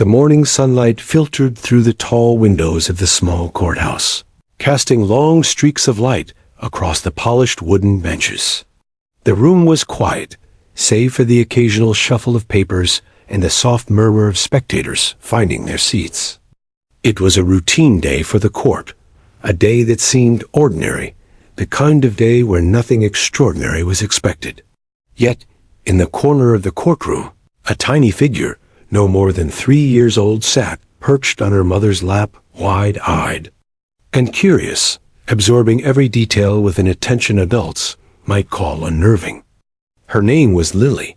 The morning sunlight filtered through the tall windows of the small courthouse, casting long streaks of light across the polished wooden benches. The room was quiet, save for the occasional shuffle of papers and the soft murmur of spectators finding their seats. It was a routine day for the court, a day that seemed ordinary, the kind of day where nothing extraordinary was expected. Yet, in the corner of the courtroom, a tiny figure, no more than 3 years old, sat perched on her mother's lap, wide-eyed and curious, absorbing every detail with an attention adults might call unnerving. Her name was Lily,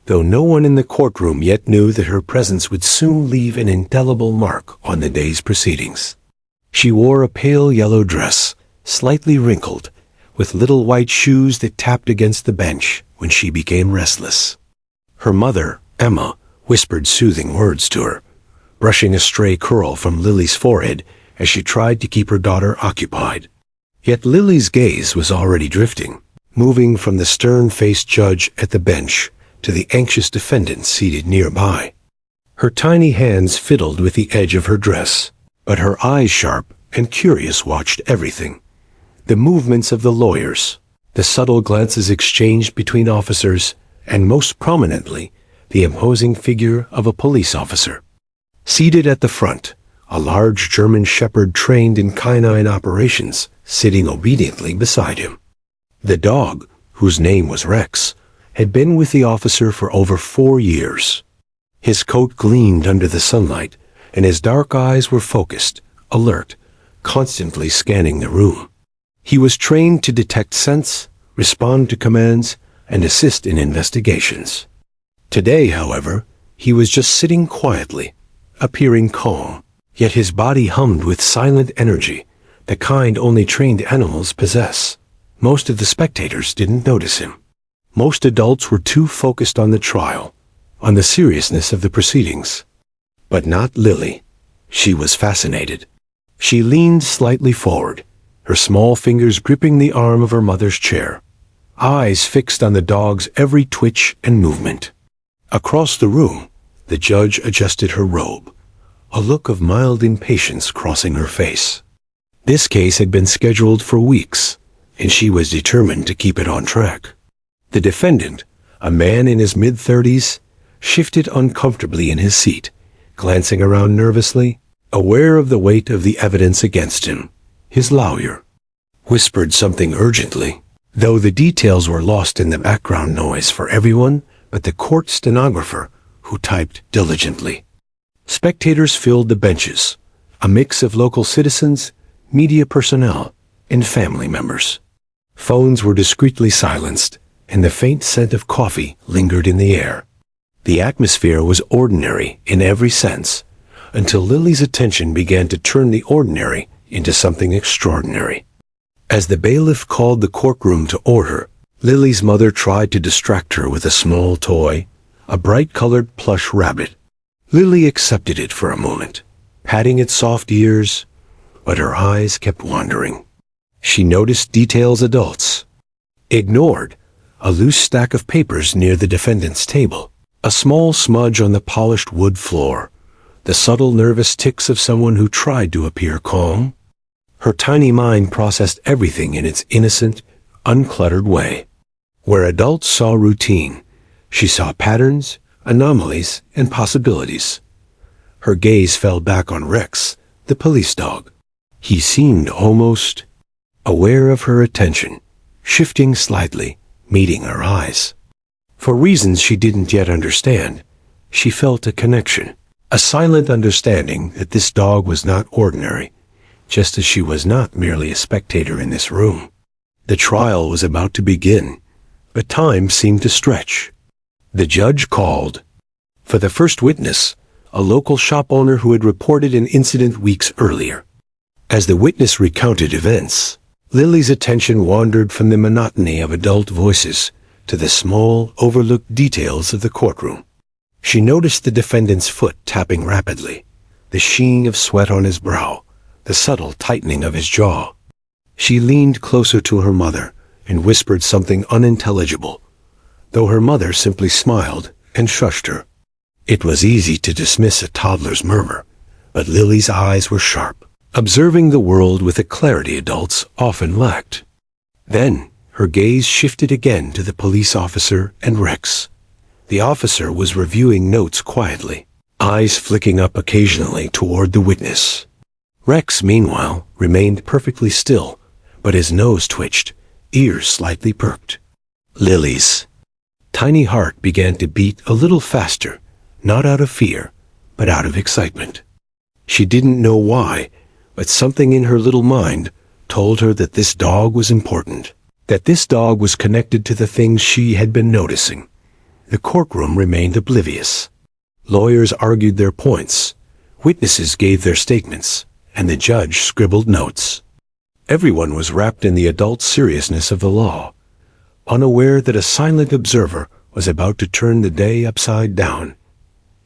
though no one in the courtroom yet knew that her presence would soon leave an indelible mark on the day's proceedings. She wore a pale yellow dress, slightly wrinkled, with little white shoes that tapped against the bench when she became restless. Her mother, Emma, whispered soothing words to her, brushing a stray curl from Lily's forehead as she tried to keep her daughter occupied. Yet Lily's gaze was already drifting, moving from the stern-faced judge at the bench to the anxious defendant seated nearby. Her tiny hands fiddled with the edge of her dress, but her eyes, sharp and curious, watched everything. The movements of the lawyers, the subtle glances exchanged between officers, and most prominently, the imposing figure of a police officer. Seated at the front, a large German shepherd trained in canine operations, sitting obediently beside him. The dog, whose name was Rex, had been with the officer for over 4 years. His coat gleamed under the sunlight, and his dark eyes were focused, alert, constantly scanning the room. He was trained to detect scents, respond to commands, and assist in investigations. Today, however, he was just sitting quietly, appearing calm, yet his body hummed with silent energy, the kind only trained animals possess. Most of the spectators didn't notice him. Most adults were too focused on the trial, on the seriousness of the proceedings. But not Lily. She was fascinated. She leaned slightly forward, her small fingers gripping the arm of her mother's chair, eyes fixed on the dog's every twitch and movement. Across the room, the judge adjusted her robe, a look of mild impatience crossing her face. This case had been scheduled for weeks, and she was determined to keep it on track. The defendant, a man in his mid-30s, shifted uncomfortably in his seat, glancing around nervously, aware of the weight of the evidence against him. His lawyer whispered something urgently, though the details were lost in the background noise for everyone but the court stenographer, who typed diligently. Spectators filled the benches, a mix of local citizens, media personnel, and family members. Phones were discreetly silenced, and the faint scent of coffee lingered in the air. The atmosphere was ordinary in every sense, until Lily's attention began to turn the ordinary into something extraordinary. As the bailiff called the courtroom to order, Lily's mother tried to distract her with a small toy, a bright-colored plush rabbit. Lily accepted it for a moment, patting its soft ears, but her eyes kept wandering. She noticed details adults ignored: a loose stack of papers near the defendant's table, a small smudge on the polished wood floor, the subtle nervous tics of someone who tried to appear calm. Her tiny mind processed everything in its innocent, uncluttered way. Where adults saw routine, she saw patterns, anomalies, and possibilities. Her gaze fell back on Rex, the police dog. He seemed almost aware of her attention, shifting slightly, meeting her eyes. For reasons she didn't yet understand, she felt a connection, a silent understanding that this dog was not ordinary, just as she was not merely a spectator in this room. The trial was about to begin, but time seemed to stretch. The judge called for the first witness, a local shop owner who had reported an incident weeks earlier. As the witness recounted events, Lily's attention wandered from the monotony of adult voices to the small, overlooked details of the courtroom. She noticed the defendant's foot tapping rapidly, the sheen of sweat on his brow, the subtle tightening of his jaw. She leaned closer to her mother and whispered something unintelligible, though her mother simply smiled and shushed her. It was easy to dismiss a toddler's murmur, but Lily's eyes were sharp, observing the world with a clarity adults often lacked. Then, her gaze shifted again to the police officer and Rex. The officer was reviewing notes quietly, eyes flicking up occasionally toward the witness. Rex, meanwhile, remained perfectly still, but his nose twitched, ears slightly perked. Lily's tiny heart began to beat a little faster, not out of fear, but out of excitement. She didn't know why, but something in her little mind told her that this dog was important, that this dog was connected to the things she had been noticing. The courtroom remained oblivious. Lawyers argued their points, witnesses gave their statements, and the judge scribbled notes. Everyone was wrapped in the adult seriousness of the law, unaware that a silent observer was about to turn the day upside down.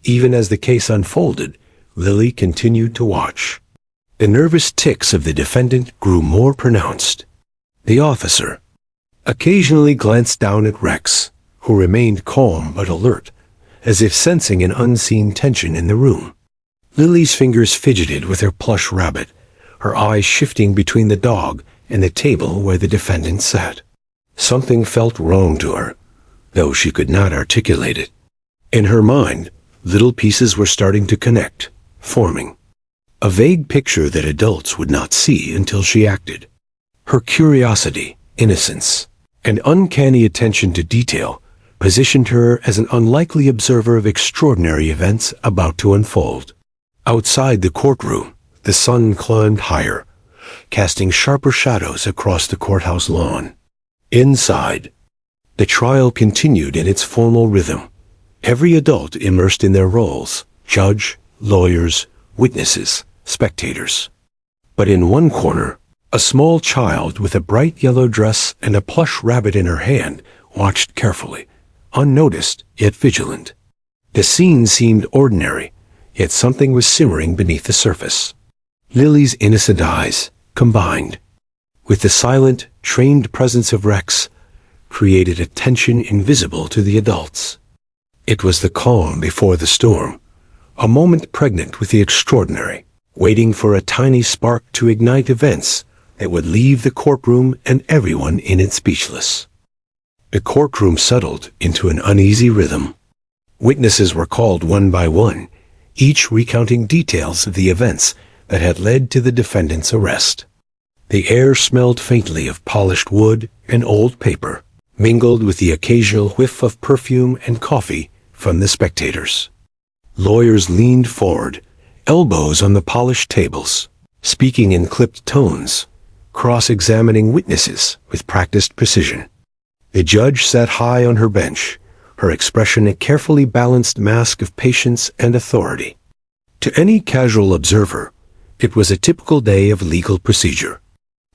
Even as the case unfolded, Lily continued to watch. The nervous tics of the defendant grew more pronounced. The officer occasionally glanced down at Rex, who remained calm but alert, as if sensing an unseen tension in the room. Lily's fingers fidgeted with her plush rabbit, her eyes shifting between the dog and the table where the defendant sat. Something felt wrong to her, though she could not articulate it. In her mind, little pieces were starting to connect, forming a vague picture that adults would not see until she acted. Her curiosity, innocence, and uncanny attention to detail positioned her as an unlikely observer of extraordinary events about to unfold. Outside the courtroom, the sun climbed higher, casting sharper shadows across the courthouse lawn. Inside, the trial continued in its formal rhythm, every adult immersed in their roles, judge, lawyers, witnesses, spectators. But in one corner, a small child with a bright yellow dress and a plush rabbit in her hand watched carefully, unnoticed yet vigilant. The scene seemed ordinary, yet something was simmering beneath the surface. Lily's innocent eyes, combined with the silent, trained presence of Rex, created a tension invisible to the adults. It was the calm before the storm, a moment pregnant with the extraordinary, waiting for a tiny spark to ignite events that would leave the courtroom and everyone in it speechless. The courtroom settled into an uneasy rhythm. Witnesses were called one by one, each recounting details of the events that had led to the defendant's arrest. The air smelled faintly of polished wood and old paper, mingled with the occasional whiff of perfume and coffee from the spectators. Lawyers leaned forward, elbows on the polished tables, speaking in clipped tones, cross-examining witnesses with practiced precision. The judge sat high on her bench, her expression a carefully balanced mask of patience and authority. To any casual observer, it was a typical day of legal procedure.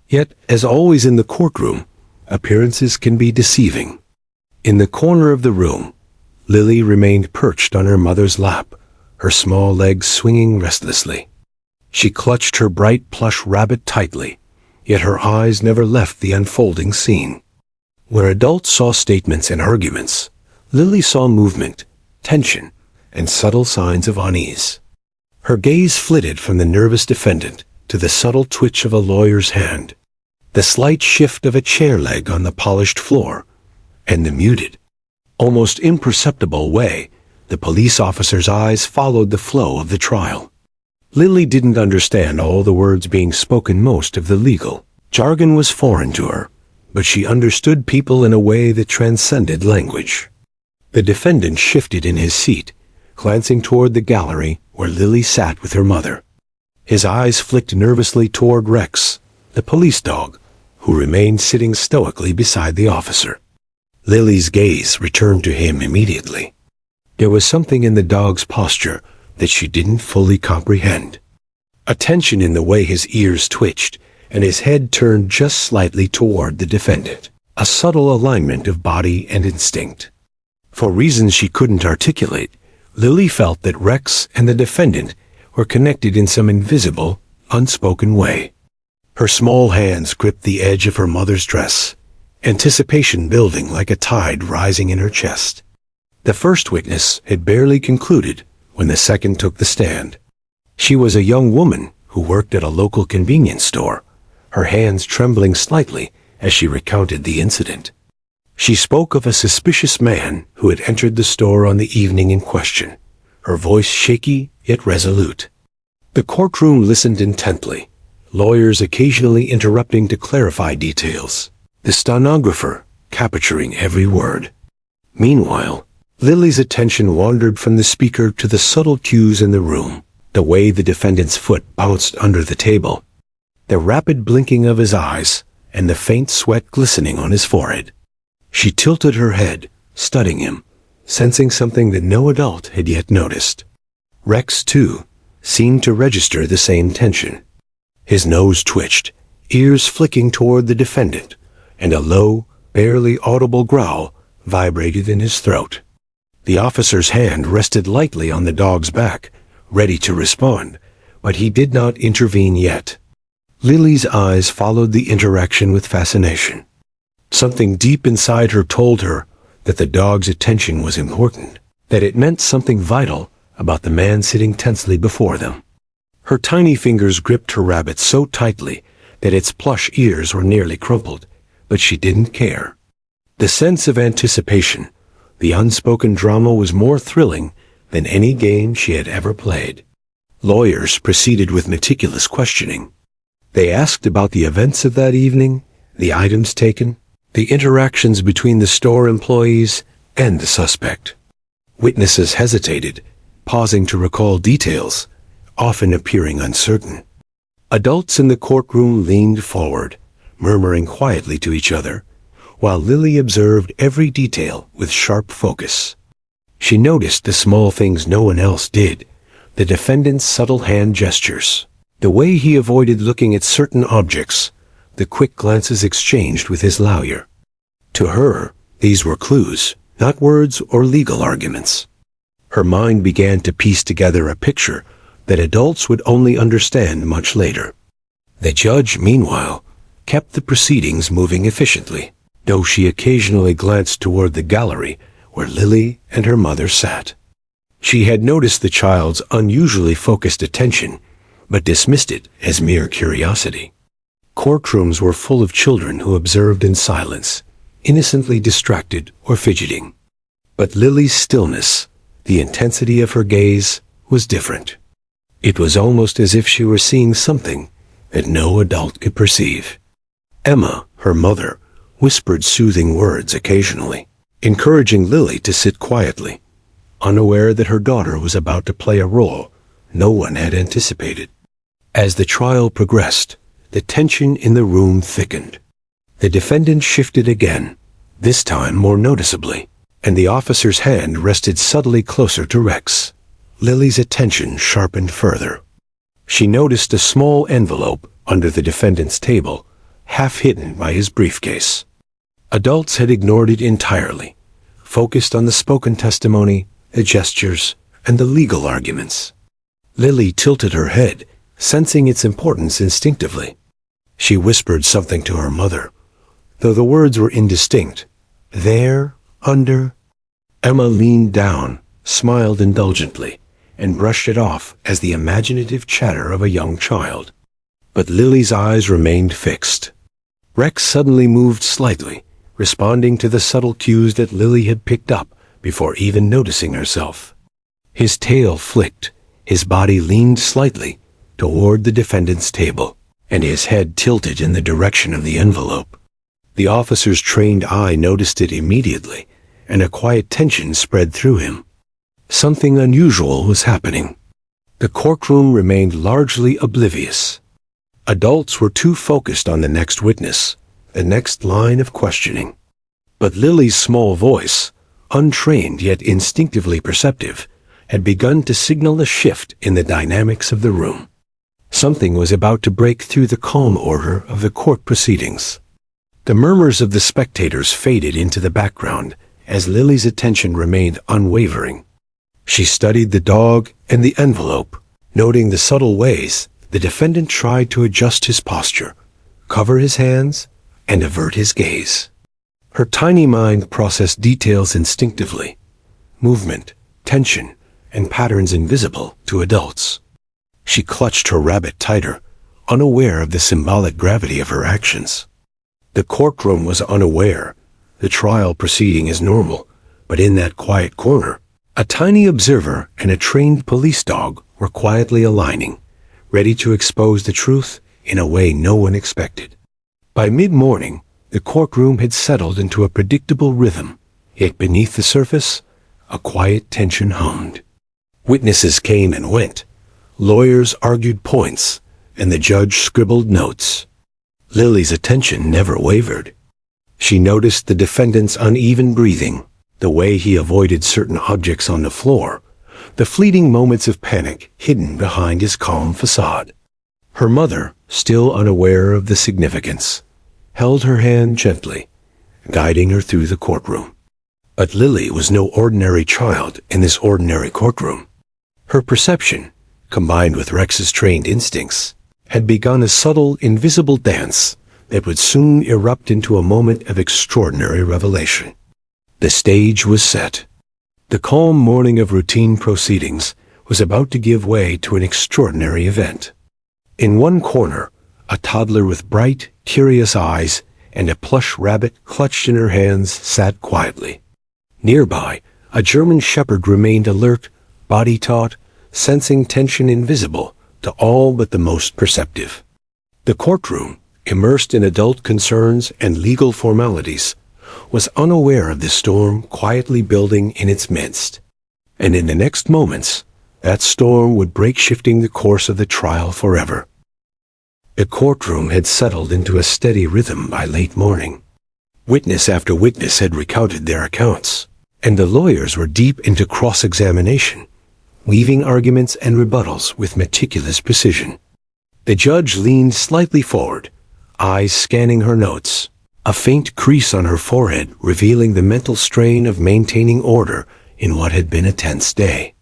Yet, as always in the courtroom, appearances can be deceiving. In the corner of the room, Lily remained perched on her mother's lap, her small legs swinging restlessly. She clutched her bright plush rabbit tightly, yet her eyes never left the unfolding scene. Where adults saw statements and arguments, Lily saw movement, tension, and subtle signs of unease. Her gaze flitted from the nervous defendant to the subtle twitch of a lawyer's hand, the slight shift of a chair leg on the polished floor, and the muted, almost imperceptible way the police officer's eyes followed the flow of the trial. Lily didn't understand all the words being spoken. Most of the legal jargon was foreign to her, but she understood people in a way that transcended language. The defendant shifted in his seat, glancing toward the gallery where Lily sat with her mother. His eyes flicked nervously toward Rex, the police dog, who remained sitting stoically beside the officer. Lily's gaze returned to him immediately. There was something in the dog's posture that she didn't fully comprehend. A tension in the way his ears twitched, and his head turned just slightly toward the defendant. A subtle alignment of body and instinct. For reasons she couldn't articulate, Lily felt that Rex and the defendant were connected in some invisible, unspoken way. Her small hands gripped the edge of her mother's dress, anticipation building like a tide rising in her chest. The first witness had barely concluded when the second took the stand. She was a young woman who worked at a local convenience store, her hands trembling slightly as she recounted the incident. She spoke of a suspicious man who had entered the store on the evening in question, her voice shaky yet resolute. The courtroom listened intently, lawyers occasionally interrupting to clarify details, the stenographer capturing every word. Meanwhile, Lily's attention wandered from the speaker to the subtle cues in the room, the way the defendant's foot bounced under the table, the rapid blinking of his eyes, and the faint sweat glistening on his forehead. She tilted her head, studying him, sensing something that no adult had yet noticed. Rex, too, seemed to register the same tension. His nose twitched, ears flicking toward the defendant, and a low, barely audible growl vibrated in his throat. The officer's hand rested lightly on the dog's back, ready to respond, but he did not intervene yet. Lily's eyes followed the interaction with fascination. Something deep inside her told her that the dog's attention was important, that it meant something vital about the man sitting tensely before them. Her tiny fingers gripped her rabbit so tightly that its plush ears were nearly crumpled, but she didn't care. The sense of anticipation, the unspoken drama, was more thrilling than any game she had ever played. Lawyers proceeded with meticulous questioning. They asked about the events of that evening, the items taken, the interactions between the store employees and the suspect. Witnesses hesitated, pausing to recall details, often appearing uncertain. Adults in the courtroom leaned forward, murmuring quietly to each other, while Lily observed every detail with sharp focus. She noticed the small things no one else did, the defendant's subtle hand gestures, the way he avoided looking at certain objects, the quick glances exchanged with his lawyer. To her, these were clues, not words or legal arguments. Her mind began to piece together a picture that adults would only understand much later. The judge, meanwhile, kept the proceedings moving efficiently, though she occasionally glanced toward the gallery where Lily and her mother sat. She had noticed the child's unusually focused attention, but dismissed it as mere curiosity. Courtrooms were full of children who observed in silence, innocently distracted or fidgeting. But Lily's stillness, the intensity of her gaze, was different. It was almost as if she were seeing something that no adult could perceive. Emma, her mother, whispered soothing words occasionally, encouraging Lily to sit quietly, unaware that her daughter was about to play a role no one had anticipated. As the trial progressed, the tension in the room thickened. The defendant shifted again, this time more noticeably, and the officer's hand rested subtly closer to Rex. Lily's attention sharpened further. She noticed a small envelope under the defendant's table, half hidden by his briefcase. Adults had ignored it entirely, focused on the spoken testimony, the gestures, and the legal arguments. Lily tilted her head, sensing its importance instinctively. She whispered something to her mother, though the words were indistinct. There, under. Emma leaned down, smiled indulgently, and brushed it off as the imaginative chatter of a young child. But Lily's eyes remained fixed. Rex suddenly moved slightly, responding to the subtle cues that Lily had picked up before even noticing herself. His tail flicked, his body leaned slightly toward the defendant's table, and his head tilted in the direction of the envelope. The officer's trained eye noticed it immediately, and a quiet tension spread through him. Something unusual was happening. The courtroom remained largely oblivious. Adults were too focused on the next witness, the next line of questioning. But Lily's small voice, untrained yet instinctively perceptive, had begun to signal a shift in the dynamics of the room. Something was about to break through the calm order of the court proceedings. The murmurs of the spectators faded into the background as Lily's attention remained unwavering. She studied the dog and the envelope, noting the subtle ways the defendant tried to adjust his posture, cover his hands, and avert his gaze. Her tiny mind processed details instinctively, movement, tension, and patterns invisible to adults. She clutched her rabbit tighter, unaware of the symbolic gravity of her actions. The courtroom was unaware, the trial proceeding as normal, but in that quiet corner, a tiny observer and a trained police dog were quietly aligning, ready to expose the truth in a way no one expected. By mid-morning, the courtroom had settled into a predictable rhythm, yet beneath the surface, a quiet tension hummed. Witnesses came and went. Lawyers argued points, and the judge scribbled notes. Lily's attention never wavered. She noticed the defendant's uneven breathing, the way he avoided certain objects on the floor, the fleeting moments of panic hidden behind his calm facade. Her mother, still unaware of the significance, held her hand gently, guiding her through the courtroom. But Lily was no ordinary child in this ordinary courtroom. Her perception, combined with Rex's trained instincts, had begun a subtle, invisible dance that would soon erupt into a moment of extraordinary revelation. The stage was set. The calm morning of routine proceedings was about to give way to an extraordinary event. In one corner, a toddler with bright, curious eyes and a plush rabbit clutched in her hands sat quietly. Nearby, a German shepherd remained alert, body taut, sensing tension invisible to all but the most perceptive. The courtroom, immersed in adult concerns and legal formalities, was unaware of the storm quietly building in its midst. And in the next moments, that storm would break, shifting the course of the trial forever. The courtroom had settled into a steady rhythm by late morning. Witness after witness had recounted their accounts, and the lawyers were deep into cross-examination, weaving arguments and rebuttals with meticulous precision. The judge leaned slightly forward, eyes scanning her notes, a faint crease on her forehead revealing the mental strain of maintaining order in what had been a tense day.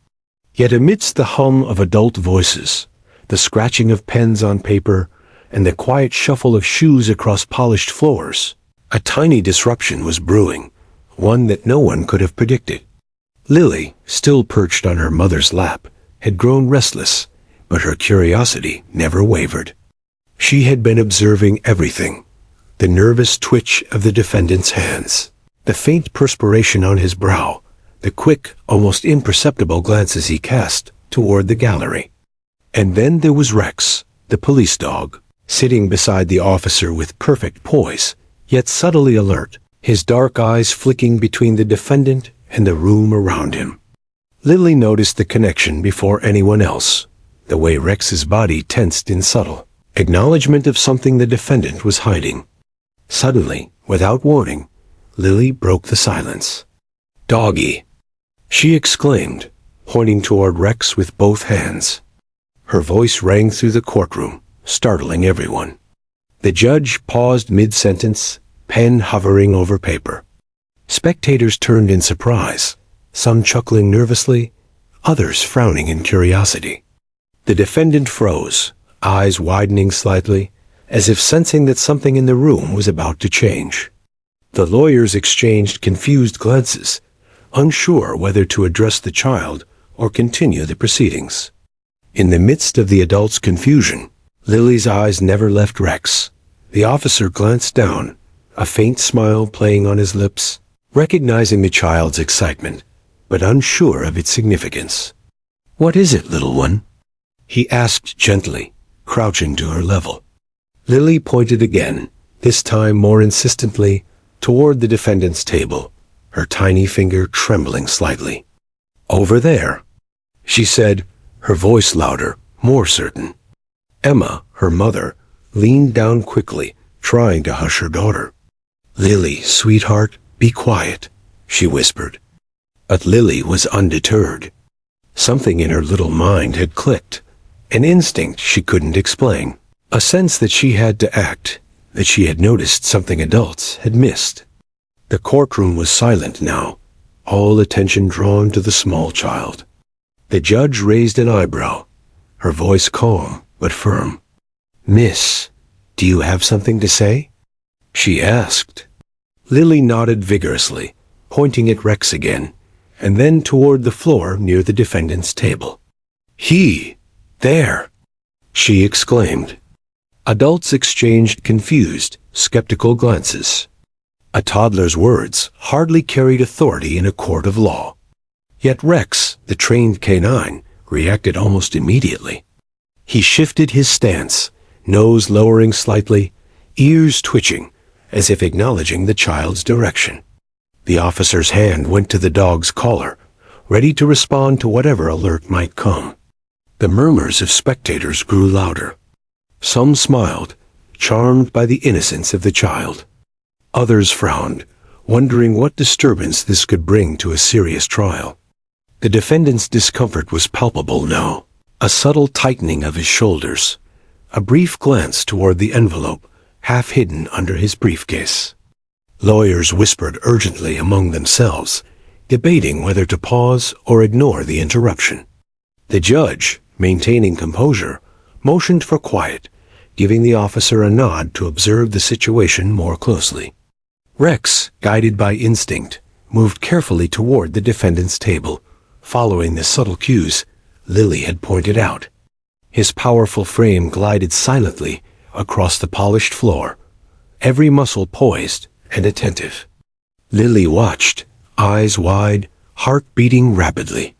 Yet amidst the hum of adult voices, the scratching of pens on paper, and the quiet shuffle of shoes across polished floors, a tiny disruption was brewing, one that no one could have predicted. Lily, still perched on her mother's lap, had grown restless, but her curiosity never wavered. She had been observing everything: the nervous twitch of the defendant's hands, the faint perspiration on his brow, the quick, almost imperceptible glances he cast toward the gallery. And then there was Rex, the police dog, sitting beside the officer with perfect poise, yet subtly alert, his dark eyes flicking between the defendant and the room around him. Lily noticed the connection before anyone else, the way Rex's body tensed in subtle acknowledgement of something the defendant was hiding. Suddenly, without warning, Lily broke the silence. "Doggy!" she exclaimed, pointing toward Rex with both hands. Her voice rang through the courtroom, startling everyone. The judge paused mid-sentence, pen hovering over paper. Spectators turned in surprise, some chuckling nervously, others frowning in curiosity. The defendant froze, eyes widening slightly, as if sensing that something in the room was about to change. The lawyers exchanged confused glances, unsure whether to address the child or continue the proceedings. In the midst of the adults' confusion, Lily's eyes never left Rex. The officer glanced down, a faint smile playing on his lips, recognizing the child's excitement, but unsure of its significance. "What is it, little one?" he asked gently, crouching to her level. Lily pointed again, this time more insistently, toward the defendant's table, her tiny finger trembling slightly. "Over there," she said, her voice louder, more certain. Emma, her mother, leaned down quickly, trying to hush her daughter. "Lily, sweetheart, be quiet," she whispered. But Lily was undeterred. Something in her little mind had clicked, an instinct she couldn't explain, a sense that she had to act, that she had noticed something adults had missed. The courtroom was silent now, all attention drawn to the small child. The judge raised an eyebrow, her voice calm but firm. "Miss, do you have something to say?" she asked. Lily nodded vigorously, pointing at Rex again, and then toward the floor near the defendant's table. There!" she exclaimed. Adults exchanged confused, skeptical glances. A toddler's words hardly carried authority in a court of law. Yet Rex, the trained canine, reacted almost immediately. He shifted his stance, nose lowering slightly, ears twitching, as if acknowledging the child's direction. The officer's hand went to the dog's collar, ready to respond to whatever alert might come. The murmurs of spectators grew louder. Some smiled, charmed by the innocence of the child. Others frowned, wondering what disturbance this could bring to a serious trial. The defendant's discomfort was palpable now. A subtle tightening of his shoulders, a brief glance toward the envelope, half hidden under his briefcase. Lawyers whispered urgently among themselves, debating whether to pause or ignore the interruption. The judge, maintaining composure, motioned for quiet, giving the officer a nod to observe the situation more closely. Rex, guided by instinct, moved carefully toward the defendant's table, following the subtle cues Lily had pointed out. His powerful frame glided silently across the polished floor, every muscle poised and attentive. Lily watched, eyes wide, heart beating rapidly.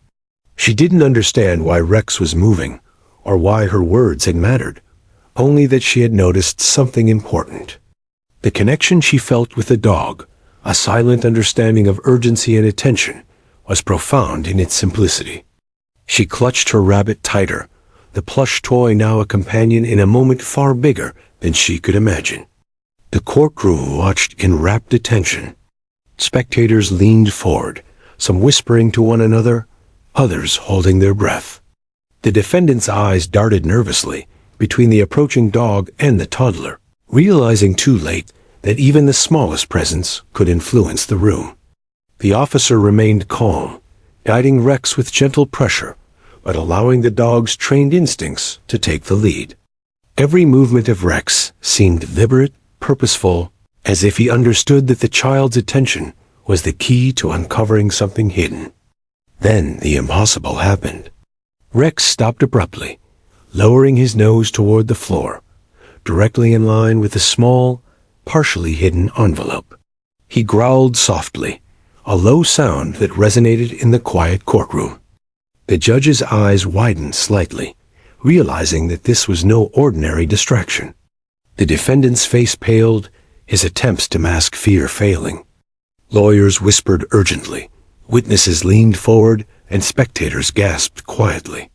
She didn't understand why Rex was moving, or why her words had mattered, only that she had noticed something important. The connection she felt with the dog, a silent understanding of urgency and attention, was profound in its simplicity. She clutched her rabbit tighter, the plush toy now a companion in a moment far bigger than she could imagine. The courtroom watched in rapt attention. Spectators leaned forward, some whispering to one another, others holding their breath. The defendant's eyes darted nervously between the approaching dog and the toddler, realizing too late that even the smallest presence could influence the room. The officer remained calm, guiding Rex with gentle pressure, but allowing the dog's trained instincts to take the lead. Every movement of Rex seemed deliberate, purposeful, as if he understood that the child's attention was the key to uncovering something hidden. Then the impossible happened. Rex stopped abruptly, lowering his nose toward the floor, directly in line with the small, partially hidden envelope. He growled softly, a low sound that resonated in the quiet courtroom. The judge's eyes widened slightly, realizing that this was no ordinary distraction. The defendant's face paled, his attempts to mask fear failing. Lawyers whispered urgently, witnesses leaned forward, and spectators gasped quietly.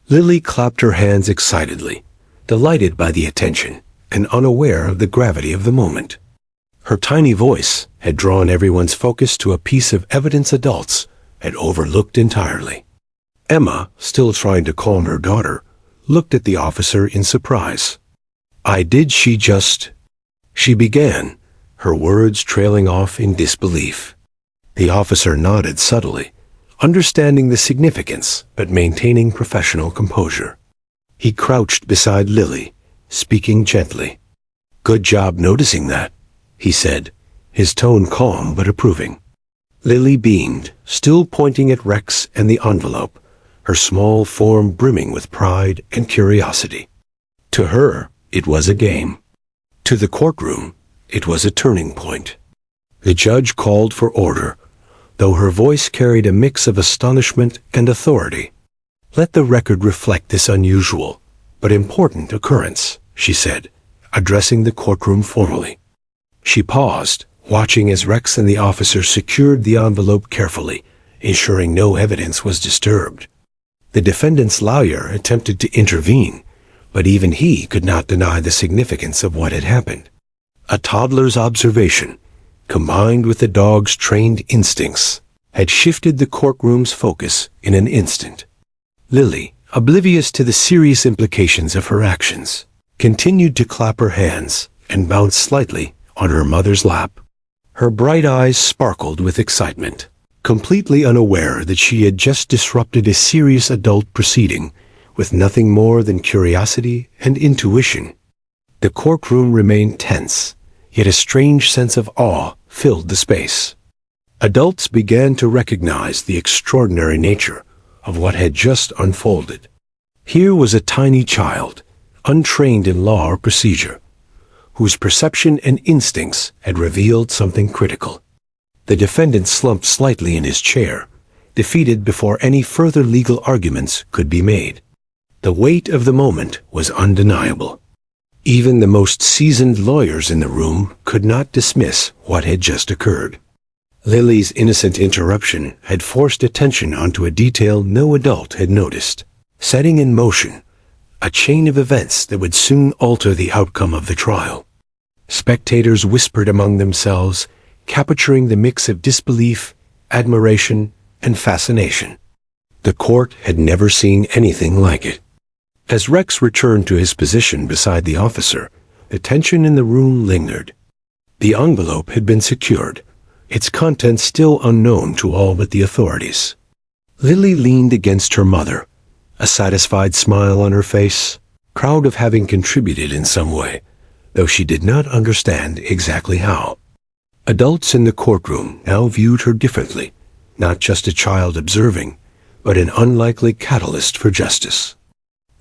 Lily clapped her hands excitedly, delighted by the attention and unaware of the gravity of the moment. Her tiny voice had drawn everyone's focus to a piece of evidence adults had overlooked entirely. Emma, still trying to calm her daughter, looked at the officer in surprise. She began, her words trailing off in disbelief. The officer nodded subtly, understanding the significance but maintaining professional composure. He crouched beside Lily, speaking gently. "Good job noticing that," he said, his tone calm but approving. Lily beamed, still pointing at Rex and the envelope, her small form brimming with pride and curiosity. To her, it was a game. To the courtroom, it was a turning point. The judge called for order, though her voice carried a mix of astonishment and authority. "Let the record reflect this unusual, but important occurrence," she said, addressing the courtroom formally. She paused, watching as Rex and the officer secured the envelope carefully, ensuring no evidence was disturbed. The defendant's lawyer attempted to intervene, but even he could not deny the significance of what had happened. A toddler's observation, combined with the dog's trained instincts, had shifted the courtroom's focus in an instant. Lily, oblivious to the serious implications of her actions, continued to clap her hands and bounce slightly on her mother's lap. Her bright eyes sparkled with excitement, completely unaware that she had just disrupted a serious adult proceeding with nothing more than curiosity and intuition. The courtroom remained tense, yet a strange sense of awe filled the space. Adults began to recognize the extraordinary nature of what had just unfolded. Here was a tiny child, untrained in law or procedure, whose perception and instincts had revealed something critical. The defendant slumped slightly in his chair, defeated before any further legal arguments could be made. The weight of the moment was undeniable. Even the most seasoned lawyers in the room could not dismiss what had just occurred. Lily's innocent interruption had forced attention onto a detail no adult had noticed, setting in motion a chain of events that would soon alter the outcome of the trial. Spectators whispered among themselves, capturing the mix of disbelief, admiration, and fascination. The court had never seen anything like it. As Rex returned to his position beside the officer, the tension in the room lingered. The envelope had been secured, its contents still unknown to all but the authorities. Lily leaned against her mother, a satisfied smile on her face, proud of having contributed in some way, though she did not understand exactly how. Adults in the courtroom now viewed her differently, not just a child observing, but an unlikely catalyst for justice.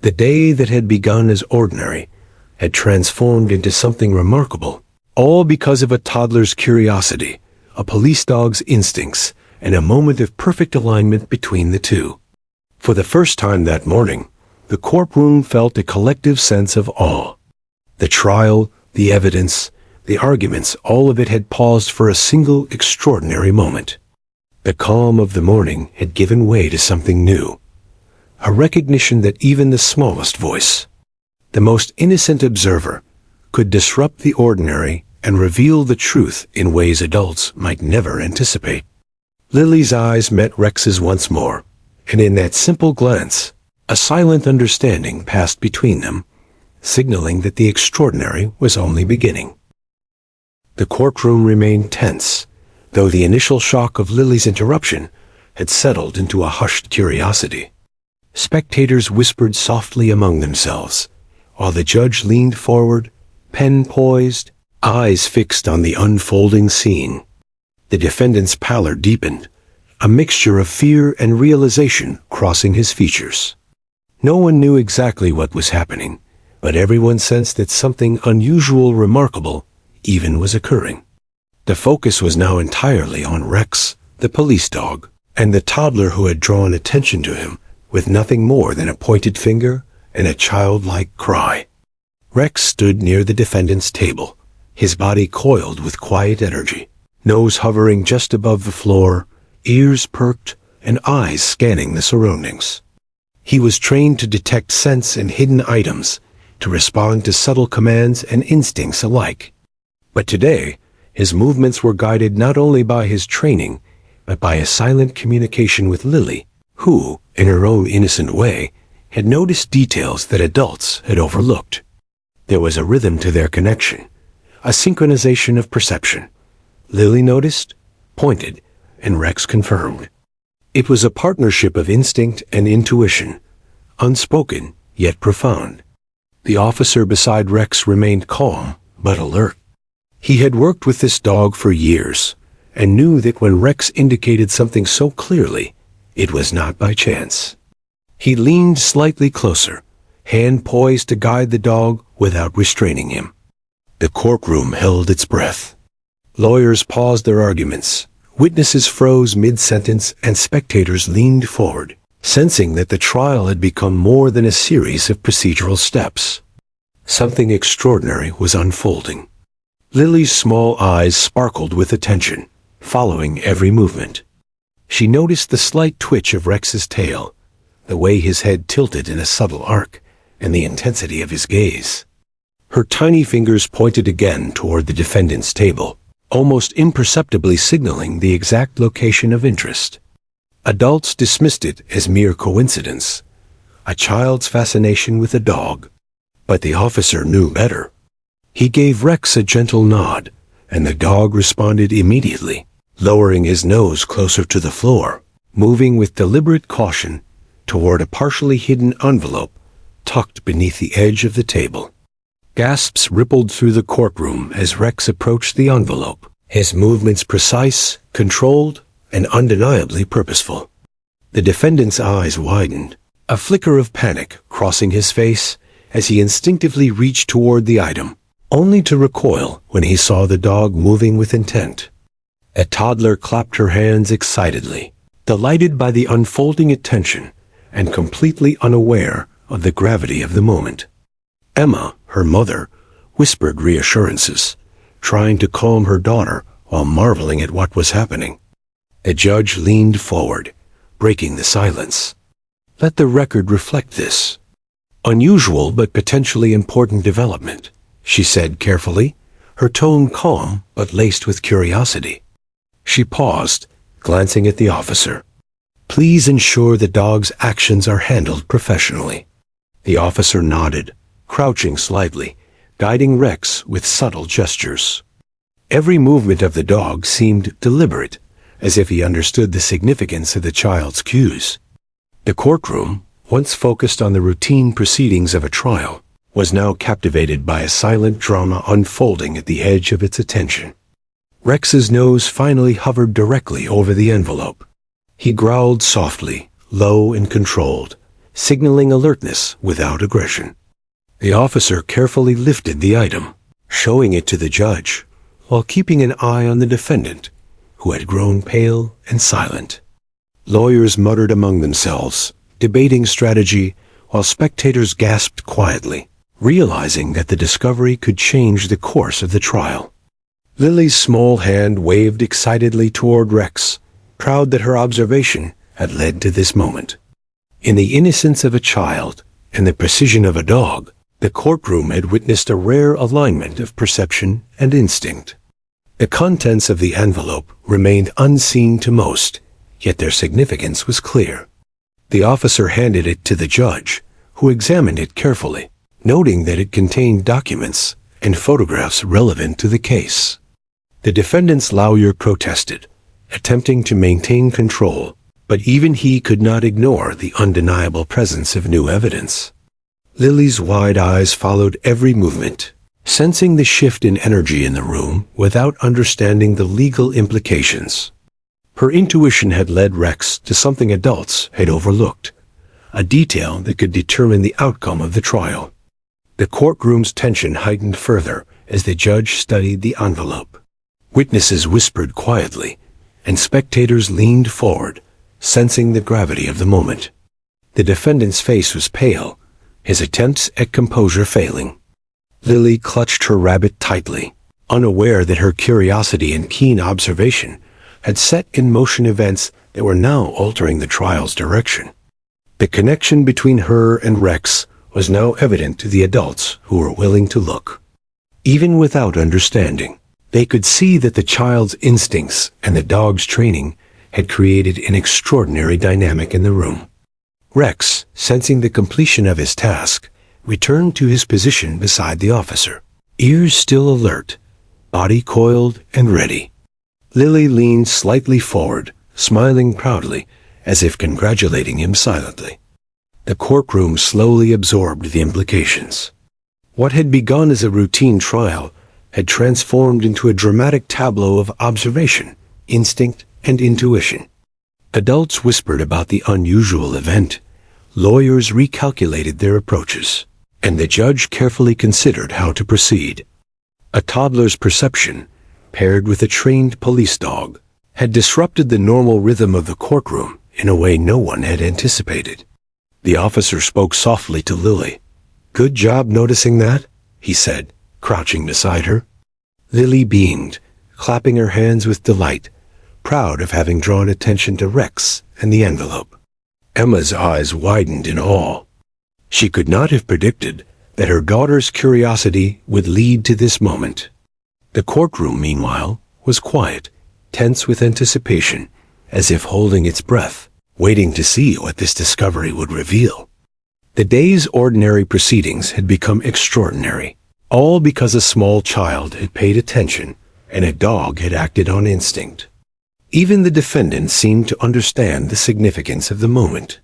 The day that had begun as ordinary had transformed into something remarkable, all because of a toddler's curiosity, a police dog's instincts, and a moment of perfect alignment between the two. For the first time that morning, the courtroom felt a collective sense of awe. The trial, the evidence, the arguments, all of it had paused for a single extraordinary moment. The calm of the morning had given way to something new. A recognition that even the smallest voice, the most innocent observer, could disrupt the ordinary and reveal the truth in ways adults might never anticipate. Lily's eyes met Rex's once more, and in that simple glance, a silent understanding passed between them, signaling that the extraordinary was only beginning. The courtroom remained tense, though the initial shock of Lily's interruption had settled into a hushed curiosity. Spectators whispered softly among themselves, while the judge leaned forward, pen poised, eyes fixed on the unfolding scene. The defendant's pallor deepened, a mixture of fear and realization crossing his features. No one knew exactly what was happening, but everyone sensed that something unusual, remarkable, even was occurring. The focus was now entirely on Rex, the police dog, and the toddler who had drawn attention to him with nothing more than a pointed finger and a childlike cry. Rex stood near the defendant's table, his body coiled with quiet energy, nose hovering just above the floor, ears perked, and eyes scanning the surroundings. He was trained to detect scents and hidden items, to respond to subtle commands and instincts alike. But today, his movements were guided not only by his training, but by a silent communication with Lily, who, in her own innocent way, had noticed details that adults had overlooked. There was a rhythm to their connection, a synchronization of perception. Lily noticed, pointed, and Rex confirmed. It was a partnership of instinct and intuition, unspoken yet profound. The officer beside Rex remained calm but alert. He had worked with this dog for years, and knew that when Rex indicated something so clearly, it was not by chance. He leaned slightly closer, hand poised to guide the dog without restraining him. The courtroom held its breath. Lawyers paused their arguments, witnesses froze mid-sentence, and spectators leaned forward, sensing that the trial had become more than a series of procedural steps. Something extraordinary was unfolding. Lily's small eyes sparkled with attention, following every movement. She noticed the slight twitch of Rex's tail, the way his head tilted in a subtle arc, and the intensity of his gaze. Her tiny fingers pointed again toward the defendant's table, almost imperceptibly signaling the exact location of interest. Adults dismissed it as mere coincidence, a child's fascination with a dog. But the officer knew better. He gave Rex a gentle nod, and the dog responded immediately, lowering his nose closer to the floor, moving with deliberate caution toward a partially hidden envelope tucked beneath the edge of the table. Gasps rippled through the courtroom as Rex approached the envelope, his movements precise, controlled, and undeniably purposeful. The defendant's eyes widened, a flicker of panic crossing his face as he instinctively reached toward the item, only to recoil when he saw the dog moving with intent. A toddler clapped her hands excitedly, delighted by the unfolding attention and completely unaware of the gravity of the moment. Emma, her mother, whispered reassurances, trying to calm her daughter while marveling at what was happening. The judge leaned forward, breaking the silence. Let the record reflect this. Unusual but potentially important development, she said carefully, her tone calm but laced with curiosity. She paused, glancing at the officer. Please ensure the dog's actions are handled professionally. The officer nodded, crouching slightly, guiding Rex with subtle gestures. Every movement of the dog seemed deliberate, as if he understood the significance of the child's cues. The courtroom, once focused on the routine proceedings of a trial, was now captivated by a silent drama unfolding at the edge of its attention. Rex's nose finally hovered directly over the envelope. He growled softly, low and controlled, signaling alertness without aggression. The officer carefully lifted the item, showing it to the judge, while keeping an eye on the defendant, who had grown pale and silent. Lawyers muttered among themselves, debating strategy, while spectators gasped quietly, realizing that the discovery could change the course of the trial. Lily's small hand waved excitedly toward Rex, proud that her observation had led to this moment. In the innocence of a child and the precision of a dog, the courtroom had witnessed a rare alignment of perception and instinct. The contents of the envelope remained unseen to most, yet their significance was clear. The officer handed it to the judge, who examined it carefully, noting that it contained documents and photographs relevant to the case. The defendant's lawyer protested, attempting to maintain control, but even he could not ignore the undeniable presence of new evidence. Lily's wide eyes followed every movement, sensing the shift in energy in the room without understanding the legal implications. Her intuition had led Rex to something adults had overlooked, a detail that could determine the outcome of the trial. The courtroom's tension heightened further as the judge studied the envelope. Witnesses whispered quietly, and spectators leaned forward, sensing the gravity of the moment. The defendant's face was pale, his attempts at composure failing. Lily clutched her rabbit tightly, unaware that her curiosity and keen observation had set in motion events that were now altering the trial's direction. The connection between her and Rex was now evident to the adults who were willing to look. Even without understanding, they could see that the child's instincts and the dog's training had created an extraordinary dynamic in the room. Rex, sensing the completion of his task, returned to his position beside the officer, ears still alert, body coiled and ready. Lily leaned slightly forward, smiling proudly, as if congratulating him silently. The courtroom slowly absorbed the implications. What had begun as a routine trial had transformed into a dramatic tableau of observation, instinct, and intuition. Adults whispered about the unusual event, lawyers recalculated their approaches, and the judge carefully considered how to proceed. A toddler's perception, paired with a trained police dog, had disrupted the normal rhythm of the courtroom in a way no one had anticipated. The officer spoke softly to Lily. "Good job noticing that," he said, crouching beside her. Lily beamed, clapping her hands with delight, proud of having drawn attention to Rex and the envelope. Emma's eyes widened in awe. She could not have predicted that her daughter's curiosity would lead to this moment. The courtroom, meanwhile, was quiet, tense with anticipation, as if holding its breath, waiting to see what this discovery would reveal. The day's ordinary proceedings had become extraordinary, all because a small child had paid attention and a dog had acted on instinct. Even the defendant seemed to understand the significance of the moment.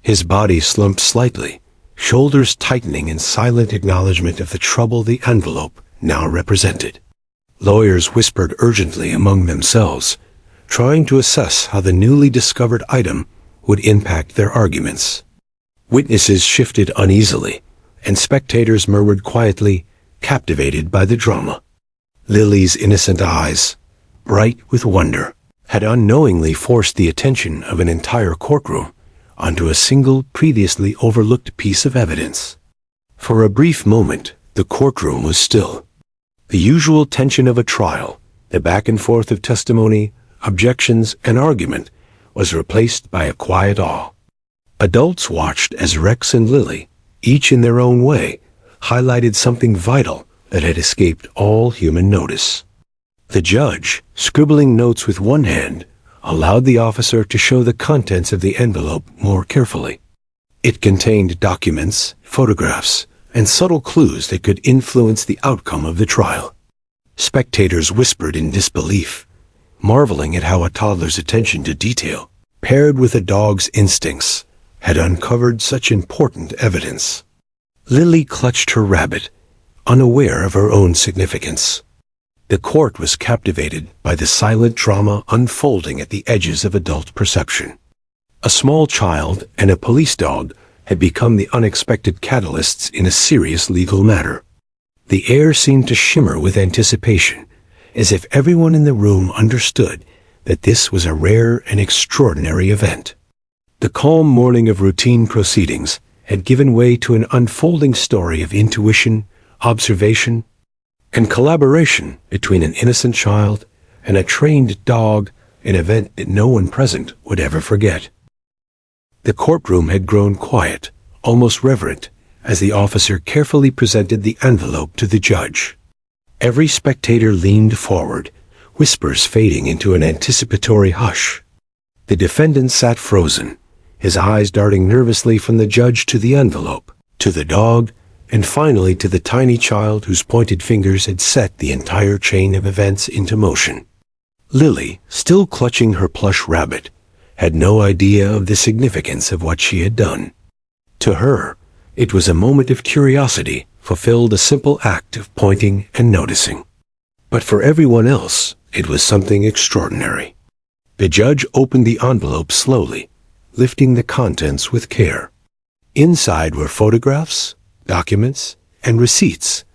His body slumped slightly, shoulders tightening in silent acknowledgement of the trouble the envelope now represented. Lawyers whispered urgently among themselves, trying to assess how the newly discovered item would impact their arguments. Witnesses shifted uneasily, and spectators murmured quietly, captivated by the drama. Lily's innocent eyes, bright with wonder, had unknowingly forced the attention of an entire courtroom onto a single previously overlooked piece of evidence. For a brief moment, the courtroom was still. The usual tension of a trial, the back and forth of testimony, objections, and argument, was replaced by a quiet awe. Adults watched as Rex and Lily, each in their own way, highlighted something vital that had escaped all human notice. The judge, scribbling notes with one hand, allowed the officer to show the contents of the envelope more carefully. It contained documents, photographs, and subtle clues that could influence the outcome of the trial. Spectators whispered in disbelief, marveling at how a toddler's attention to detail, paired with a dog's instincts, had uncovered such important evidence. Lily clutched her rabbit, unaware of her own significance. The court was captivated by the silent drama unfolding at the edges of adult perception. A small child and a police dog had become the unexpected catalysts in a serious legal matter. The air seemed to shimmer with anticipation, as if everyone in the room understood that this was a rare and extraordinary event. The calm morning of routine proceedings had given way to an unfolding story of intuition, observation, and collaboration between an innocent child and a trained dog, an event that no one present would ever forget. The courtroom had grown quiet, almost reverent, as the officer carefully presented the envelope to the judge. Every spectator leaned forward, whispers fading into an anticipatory hush. The defendant sat frozen, his eyes darting nervously from the judge to the envelope, to the dog, and finally to the tiny child whose pointed fingers had set the entire chain of events into motion. Lily, still clutching her plush rabbit, had no idea of the significance of what she had done. To her, it was a moment of curiosity, fulfilled a simple act of pointing and noticing. But for everyone else, it was something extraordinary. The judge opened the envelope slowly, lifting the contents with care. Inside were photographs, documents, and receipts,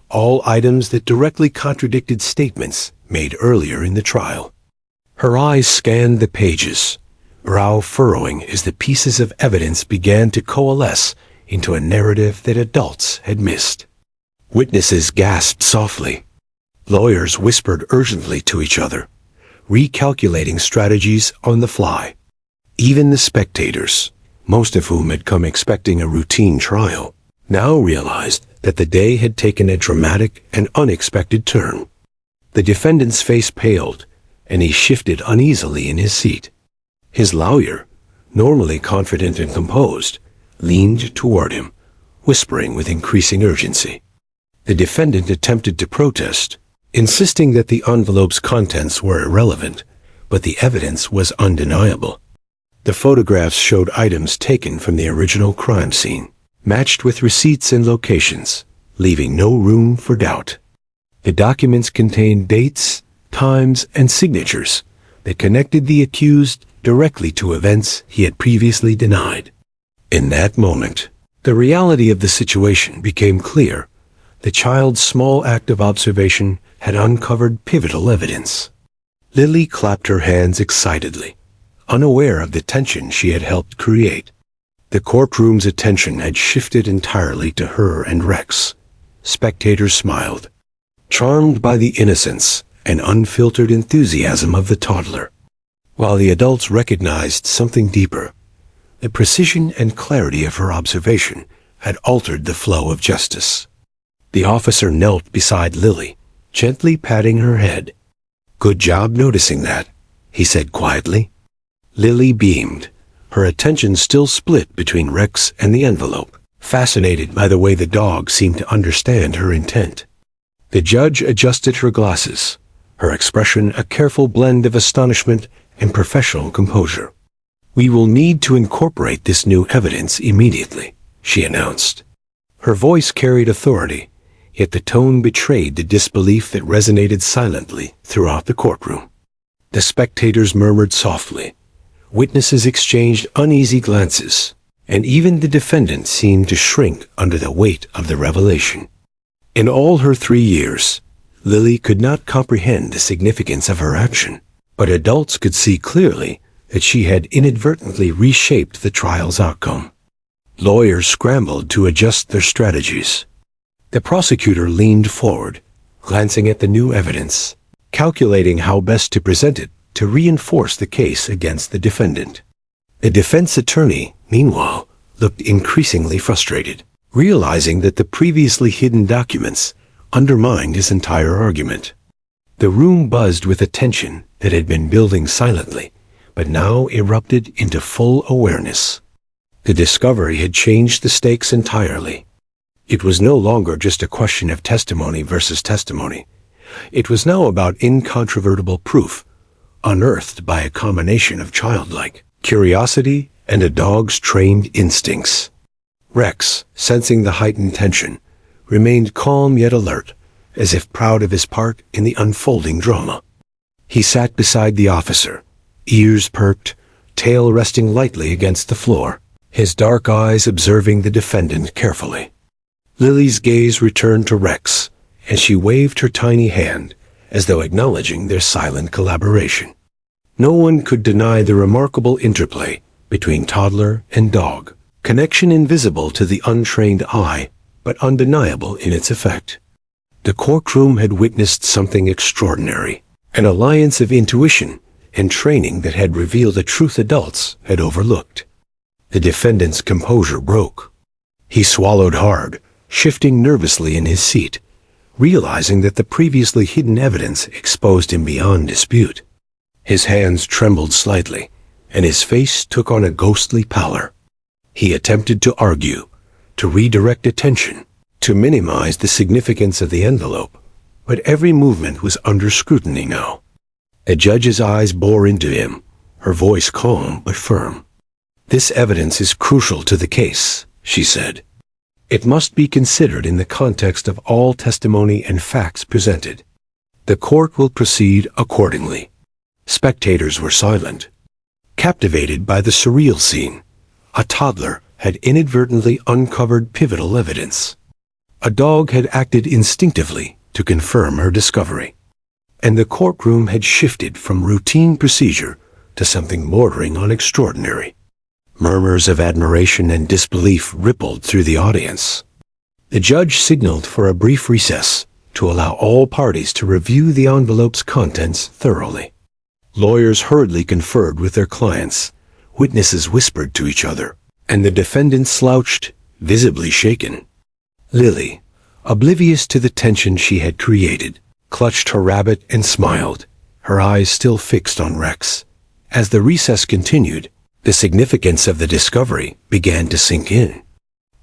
all items that directly contradicted statements made earlier in the trial. Her eyes scanned the pages, brow furrowing as the pieces of evidence began to coalesce into a narrative that adults had missed. Witnesses gasped softly. Lawyers whispered urgently to each other, recalculating strategies on the fly. Even the spectators, most of whom had come expecting a routine trial, now realized that the day had taken a dramatic and unexpected turn. The defendant's face paled, and he shifted uneasily in his seat. His lawyer, normally confident and composed, leaned toward him, whispering with increasing urgency. The defendant attempted to protest, insisting that the envelope's contents were irrelevant, but the evidence was undeniable. The photographs showed items taken from the original crime scene, matched with receipts and locations, leaving no room for doubt. The documents contained dates, times, and signatures that connected the accused directly to events he had previously denied. In that moment, the reality of the situation became clear. The child's small act of observation had uncovered pivotal evidence. Lily clapped her hands excitedly, unaware of the tension she had helped create. The courtroom's attention had shifted entirely to her and Rex. Spectators smiled, charmed by the innocence and unfiltered enthusiasm of the toddler, while the adults recognized something deeper. The precision and clarity of her observation had altered the flow of justice. The officer knelt beside Lily, gently patting her head. "Good job noticing that," he said quietly. Lily beamed, her attention still split between Rex and the envelope, fascinated by the way the dog seemed to understand her intent. The judge adjusted her glasses, her expression a careful blend of astonishment and professional composure. "We will need to incorporate this new evidence immediately," she announced. Her voice carried authority, yet the tone betrayed the disbelief that resonated silently throughout the courtroom. The spectators murmured softly. Witnesses exchanged uneasy glances, and even the defendant seemed to shrink under the weight of the revelation. In all her 3 years, Lily could not comprehend the significance of her action, but adults could see clearly that she had inadvertently reshaped the trial's outcome. Lawyers scrambled to adjust their strategies. The prosecutor leaned forward, glancing at the new evidence, calculating how best to present it to reinforce the case against the defendant. The defense attorney, meanwhile, looked increasingly frustrated, realizing that the previously hidden documents undermined his entire argument. The room buzzed with a tension that had been building silently, but now erupted into full awareness. The discovery had changed the stakes entirely. It was no longer just a question of testimony versus testimony. It was now about incontrovertible proof, unearthed by a combination of childlike curiosity and a dog's trained instincts. Rex, sensing the heightened tension, remained calm yet alert, as if proud of his part in the unfolding drama. He sat beside the officer, ears perked, tail resting lightly against the floor, his dark eyes observing the defendant carefully. Lily's gaze returned to Rex, and she waved her tiny hand, as though acknowledging their silent collaboration. No one could deny the remarkable interplay between toddler and dog, connection invisible to the untrained eye, but undeniable in its effect. The courtroom had witnessed something extraordinary, an alliance of intuition and training that had revealed a truth adults had overlooked. The defendant's composure broke. He swallowed hard, shifting nervously in his seat, realizing that the previously hidden evidence exposed him beyond dispute. His hands trembled slightly, and his face took on a ghostly pallor. He attempted to argue, to redirect attention, to minimize the significance of the envelope, but every movement was under scrutiny now. The judge's eyes bore into him, her voice calm but firm. "This evidence is crucial to the case," she said. "It must be considered in the context of all testimony and facts presented. The court will proceed accordingly." Spectators were silent, captivated by the surreal scene. A toddler had inadvertently uncovered pivotal evidence. A dog had acted instinctively to confirm her discovery. And the courtroom had shifted from routine procedure to something bordering on extraordinary. Murmurs of admiration and disbelief rippled through the audience. The judge signaled for a brief recess to allow all parties to review the envelope's contents thoroughly. Lawyers hurriedly conferred with their clients, witnesses whispered to each other, and the defendant slouched, visibly shaken. Lily, oblivious to the tension she had created, clutched her rabbit and smiled, her eyes still fixed on Rex. As the recess continued, the significance of the discovery began to sink in.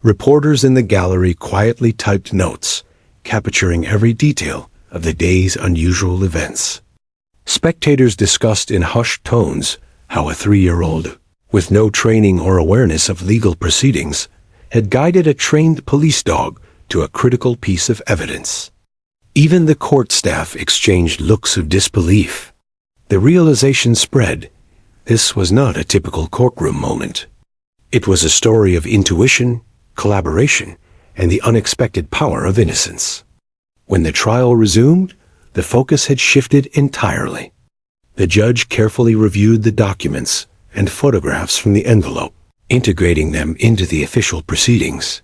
Reporters in the gallery quietly typed notes, capturing every detail of the day's unusual events. Spectators discussed in hushed tones how a 3-year-old, with no training or awareness of legal proceedings, had guided a trained police dog to a critical piece of evidence. Even the court staff exchanged looks of disbelief. The realization spread. This was not a typical courtroom moment. It was a story of intuition, collaboration, and the unexpected power of innocence. When the trial resumed, the focus had shifted entirely. The judge carefully reviewed the documents and photographs from the envelope, integrating them into the official proceedings.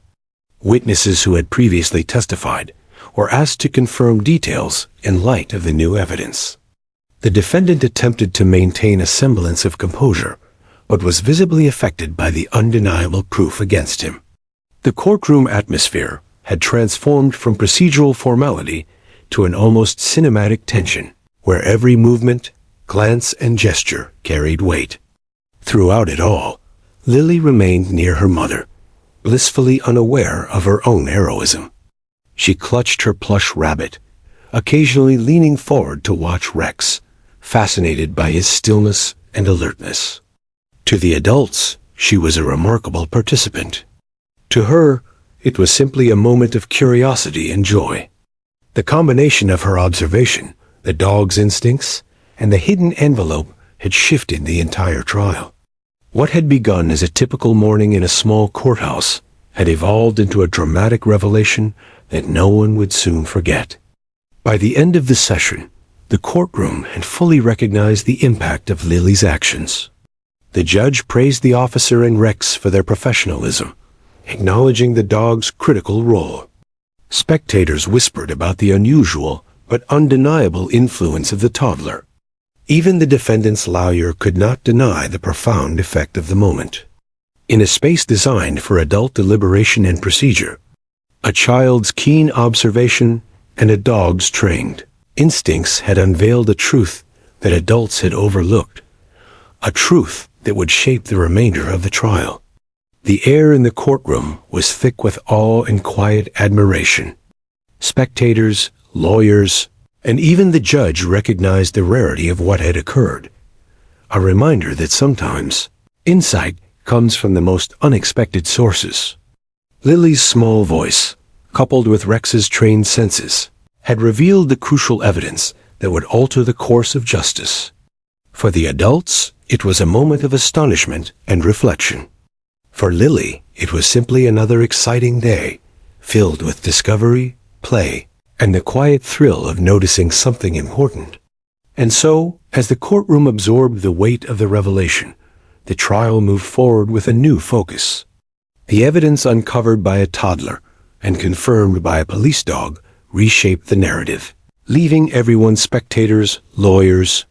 Witnesses who had previously testified were asked to confirm details in light of the new evidence. The defendant attempted to maintain a semblance of composure, but was visibly affected by the undeniable proof against him. The courtroom atmosphere had transformed from procedural formality to an almost cinematic tension, where every movement, glance, and gesture carried weight. Throughout it all, Lily remained near her mother, blissfully unaware of her own heroism. She clutched her plush rabbit, occasionally leaning forward to watch Rex, fascinated by his stillness and alertness. To the adults, she was a remarkable participant. To her, It was simply a moment of curiosity and joy. The combination of her observation, the dog's instincts, and the hidden envelope had shifted the entire trial. What had begun as a typical morning in a small courthouse had evolved into a dramatic revelation that no one would soon forget. By the end of the session, the courtroom had fully recognized the impact of Lily's actions. The judge praised the officer and Rex for their professionalism, acknowledging the dog's critical role. Spectators whispered about the unusual but undeniable influence of the toddler. Even the defendant's lawyer could not deny the profound effect of the moment. In a space designed for adult deliberation and procedure, a child's keen observation and a dog's trained instincts had unveiled a truth that adults had overlooked, a truth that would shape the remainder of the trial. The air in the courtroom was thick with awe and quiet admiration. Spectators, lawyers, and even the judge recognized the rarity of what had occurred, a reminder that sometimes insight comes from the most unexpected sources. Lily's small voice, coupled with Rex's trained senses, had revealed the crucial evidence that would alter the course of justice. For the adults, it was a moment of astonishment and reflection. For Lily, it was simply another exciting day, filled with discovery, play, and the quiet thrill of noticing something important. And so, as the courtroom absorbed the weight of the revelation, the trial moved forward with a new focus. The evidence uncovered by a toddler and confirmed by a police dog reshaped the narrative, leaving everyone, spectators, lawyers,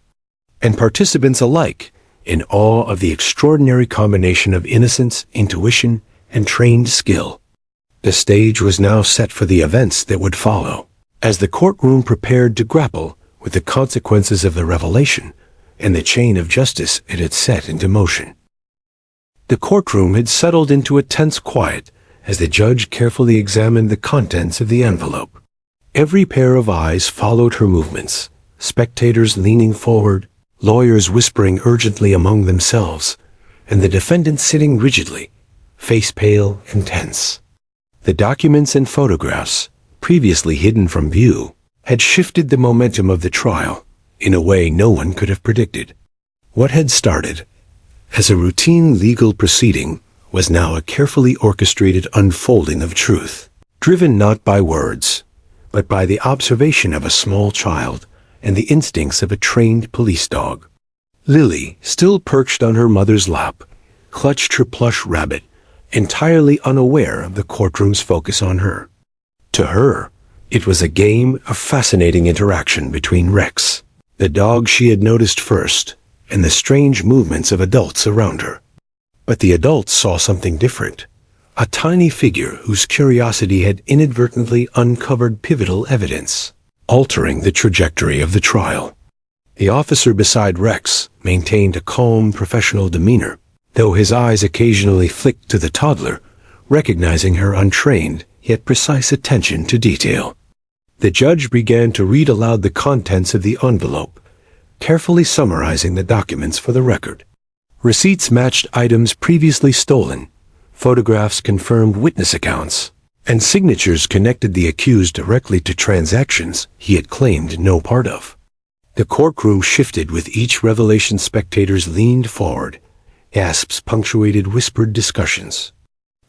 and participants alike, in awe of the extraordinary combination of innocence, intuition, and trained skill. The stage was now set for the events that would follow, as the courtroom prepared to grapple with the consequences of the revelation and the chain of justice it had set into motion. The courtroom had settled into a tense quiet as the judge carefully examined the contents of the envelope. Every pair of eyes followed her movements, spectators leaning forward, lawyers whispering urgently among themselves, and the defendant sitting rigidly, face pale and tense. The documents and photographs, previously hidden from view, had shifted the momentum of the trial in a way no one could have predicted. What had started as a routine legal proceeding was now a carefully orchestrated unfolding of truth, driven not by words, but by the observation of a small child and the instincts of a trained police dog. Lily, still perched on her mother's lap, clutched her plush rabbit, entirely unaware of the courtroom's focus on her. To her, it was a game of fascinating interaction between Rex, the dog she had noticed first, and the strange movements of adults around her. But the adults saw something different, a tiny figure whose curiosity had inadvertently uncovered pivotal evidence, altering the trajectory of the trial. The officer beside Rex maintained a calm, professional demeanor, though his eyes occasionally flicked to the toddler, recognizing her untrained yet precise attention to detail. The judge began to read aloud the contents of the envelope, carefully summarizing the documents for the record. Receipts matched items previously stolen, photographs confirmed witness accounts, and signatures connected the accused directly to transactions he had claimed no part of. The courtroom shifted with each revelation. Spectators leaned forward, gasps punctuated whispered discussions.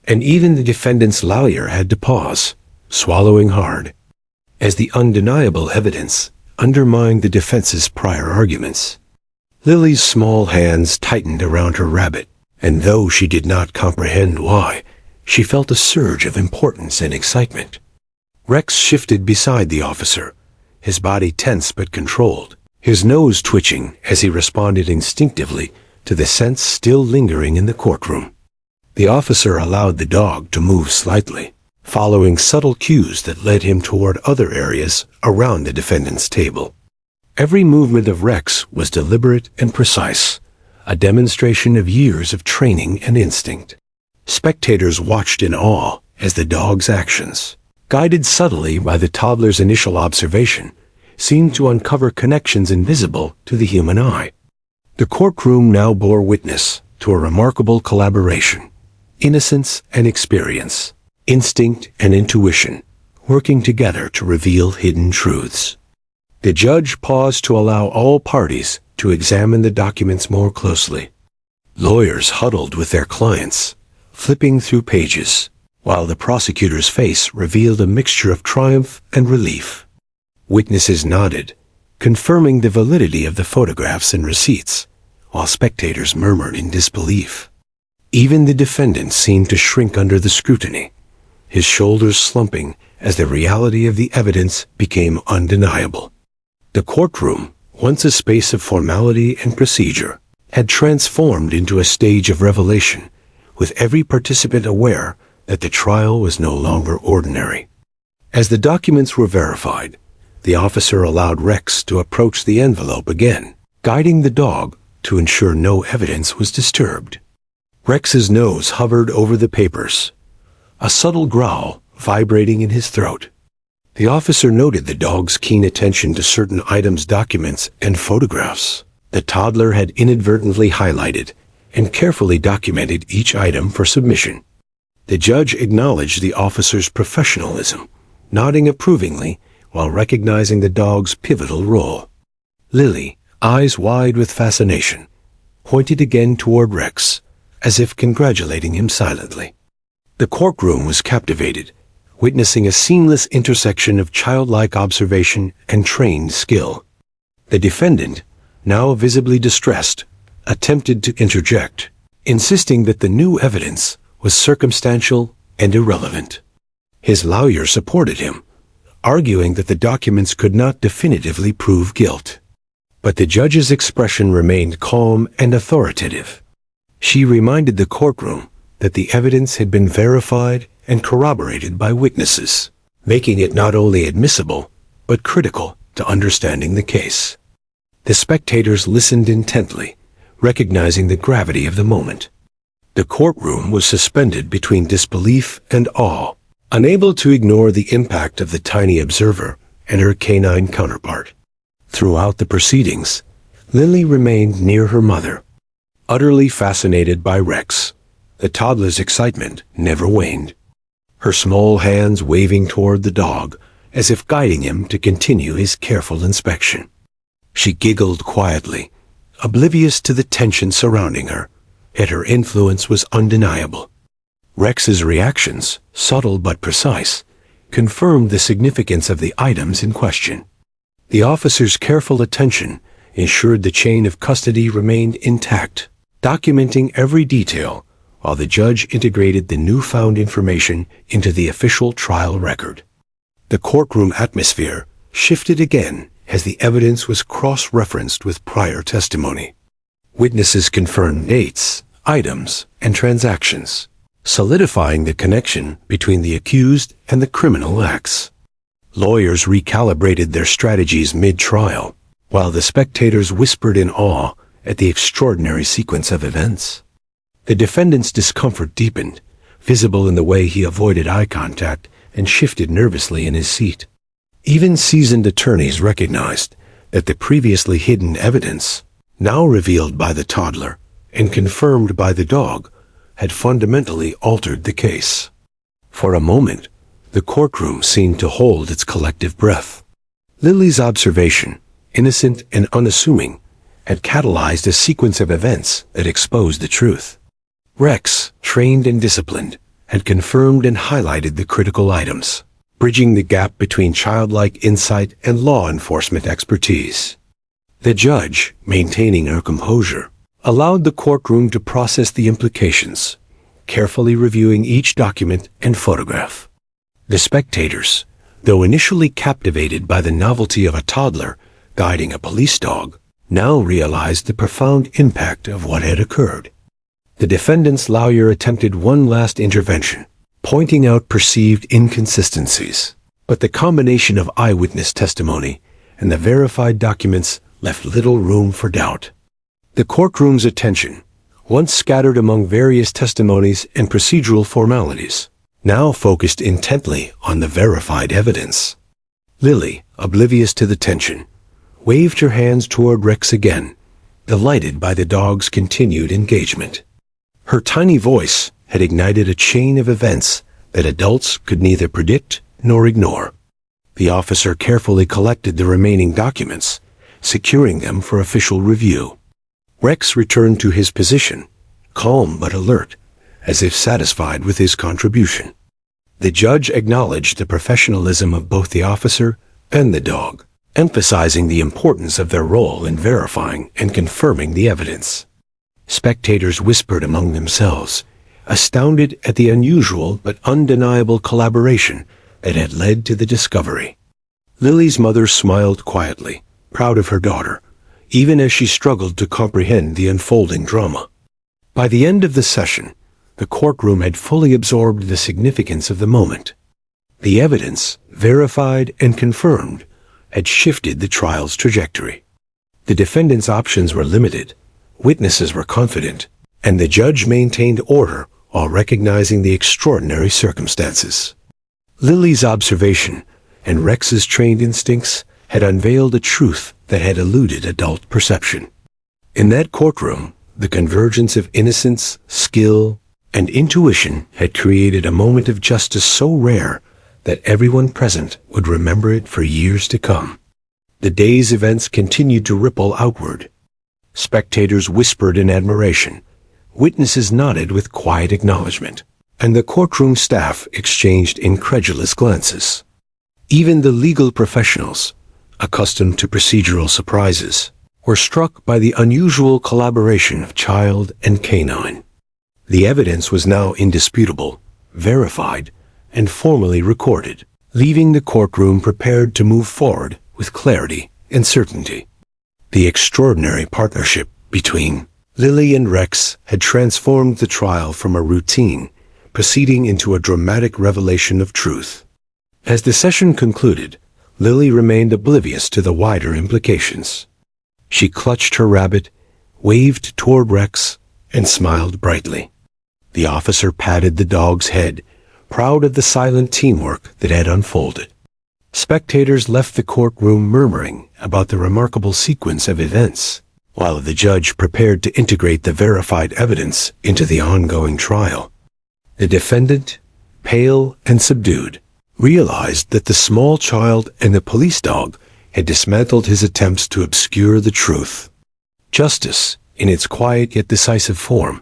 And even the defendant's lawyer had to pause, swallowing hard, as the undeniable evidence undermined the defense's prior arguments. Lily's small hands tightened around her rabbit, and though she did not comprehend why, she felt a surge of importance and excitement. Rex shifted beside the officer, his body tense but controlled, his nose twitching as he responded instinctively to the scents still lingering in the courtroom. The officer allowed the dog to move slightly, following subtle cues that led him toward other areas around the defendant's table. Every movement of Rex was deliberate and precise, a demonstration of years of training and instinct. Spectators watched in awe as the dog's actions, guided subtly by the toddler's initial observation, seemed to uncover connections invisible to the human eye. The courtroom now bore witness to a remarkable collaboration, innocence and experience. instinct and intuition working together to reveal hidden truths. The judge paused to allow all parties to examine the documents more closely. Lawyers huddled with their clients, flipping through pages, while the prosecutor's face revealed a mixture of triumph and relief. Witnesses nodded, confirming the validity of the photographs and receipts, while spectators murmured in disbelief. Even the defendant seemed to shrink under the scrutiny, his shoulders slumping as the reality of the evidence became undeniable. The courtroom, once a space of formality and procedure, had transformed into a stage of revelation, with every participant aware that the trial was no longer ordinary. As the documents were verified, the officer allowed Rex to approach the envelope again, guiding the dog to ensure no evidence was disturbed. Rex's nose hovered over the papers, a subtle growl vibrating in his throat. The officer noted the dog's keen attention to certain items, documents, and photographs. The toddler had inadvertently highlighted and carefully documented each item for submission. The judge acknowledged the officer's professionalism, nodding approvingly while recognizing the dog's pivotal role. Lily, eyes wide with fascination, pointed again toward Rex, as if congratulating him silently. The courtroom was captivated, witnessing a seamless intersection of childlike observation and trained skill. The defendant, now visibly distressed, attempted to interject, insisting that the new evidence was circumstantial and irrelevant. His lawyer supported him, arguing that the documents could not definitively prove guilt. But the judge's expression remained calm and authoritative. She reminded the courtroom that the evidence had been verified and corroborated by witnesses, making it not only admissible, but critical to understanding the case. The spectators listened intently, recognizing the gravity of the moment. The courtroom was suspended between disbelief and awe, unable to ignore the impact of the tiny observer and her canine counterpart. Throughout the proceedings, Lily remained near her mother, utterly fascinated by Rex. The toddler's excitement never waned, her small hands waving toward the dog as if guiding him to continue his careful inspection. She giggled quietly, oblivious to the tension surrounding her, yet her influence was undeniable. Rex's reactions, subtle but precise, confirmed the significance of the items in question. The officer's careful attention ensured the chain of custody remained intact, documenting every detail while the judge integrated the newfound information into the official trial record. The courtroom atmosphere shifted again as the evidence was cross-referenced with prior testimony. Witnesses confirmed dates, items, and transactions, solidifying the connection between the accused and the criminal acts. Lawyers recalibrated their strategies mid-trial, while the spectators whispered in awe at the extraordinary sequence of events. The defendant's discomfort deepened, visible in the way he avoided eye contact and shifted nervously in his seat. Even seasoned attorneys recognized that the previously hidden evidence, now revealed by the toddler and confirmed by the dog, had fundamentally altered the case. For a moment, the courtroom seemed to hold its collective breath. Lily's observation, innocent and unassuming, had catalyzed a sequence of events that exposed the truth. Rex, trained and disciplined, had confirmed and highlighted the critical items, bridging the gap between childlike insight and law enforcement expertise. The judge, maintaining her composure, allowed the courtroom to process the implications, carefully reviewing each document and photograph. The spectators, though initially captivated by the novelty of a toddler guiding a police dog, now realized the profound impact of what had occurred. The defendant's lawyer attempted one last intervention, pointing out perceived inconsistencies, but the combination of eyewitness testimony and the verified documents left little room for doubt. The courtroom's attention, once scattered among various testimonies and procedural formalities, now focused intently on the verified evidence. Lily, oblivious to the tension, waved her hands toward Rex again, delighted by the dog's continued engagement. Her tiny voice had ignited a chain of events that adults could neither predict nor ignore. The officer carefully collected the remaining documents, securing them for official review. Rex returned to his position, calm but alert, as if satisfied with his contribution. The judge acknowledged the professionalism of both the officer and the dog, emphasizing the importance of their role in verifying and confirming the evidence. Spectators whispered among themselves, astounded at the unusual but undeniable collaboration that had led to the discovery. Lily's mother smiled quietly, proud of her daughter, even as she struggled to comprehend the unfolding drama. By the end of the session, the courtroom had fully absorbed the significance of the moment. The evidence, verified and confirmed, had shifted the trial's trajectory. The defendant's options were limited, witnesses were confident, and the judge maintained order while recognizing the extraordinary circumstances. Lily's observation and Rex's trained instincts had unveiled a truth that had eluded adult perception. In that courtroom, the convergence of innocence, skill, and intuition had created a moment of justice so rare that everyone present would remember it for years to come. The day's events continued to ripple outward. Spectators whispered in admiration, witnesses nodded with quiet acknowledgement, and the courtroom staff exchanged incredulous glances. Even the legal professionals, accustomed to procedural surprises, were struck by the unusual collaboration of child and canine. The evidence was now indisputable, verified, and formally recorded, leaving the courtroom prepared to move forward with clarity and certainty. The extraordinary partnership between Lily and Rex had transformed the trial from a routine proceeding into a dramatic revelation of truth. As the session concluded, Lily remained oblivious to the wider implications. She clutched her rabbit, waved toward Rex, and smiled brightly. The officer patted the dog's head, proud of the silent teamwork that had unfolded. Spectators left the courtroom murmuring about the remarkable sequence of events, while the judge prepared to integrate the verified evidence into the ongoing trial. The defendant, pale and subdued, realized that the small child and the police dog had dismantled his attempts to obscure the truth. Justice, in its quiet yet decisive form,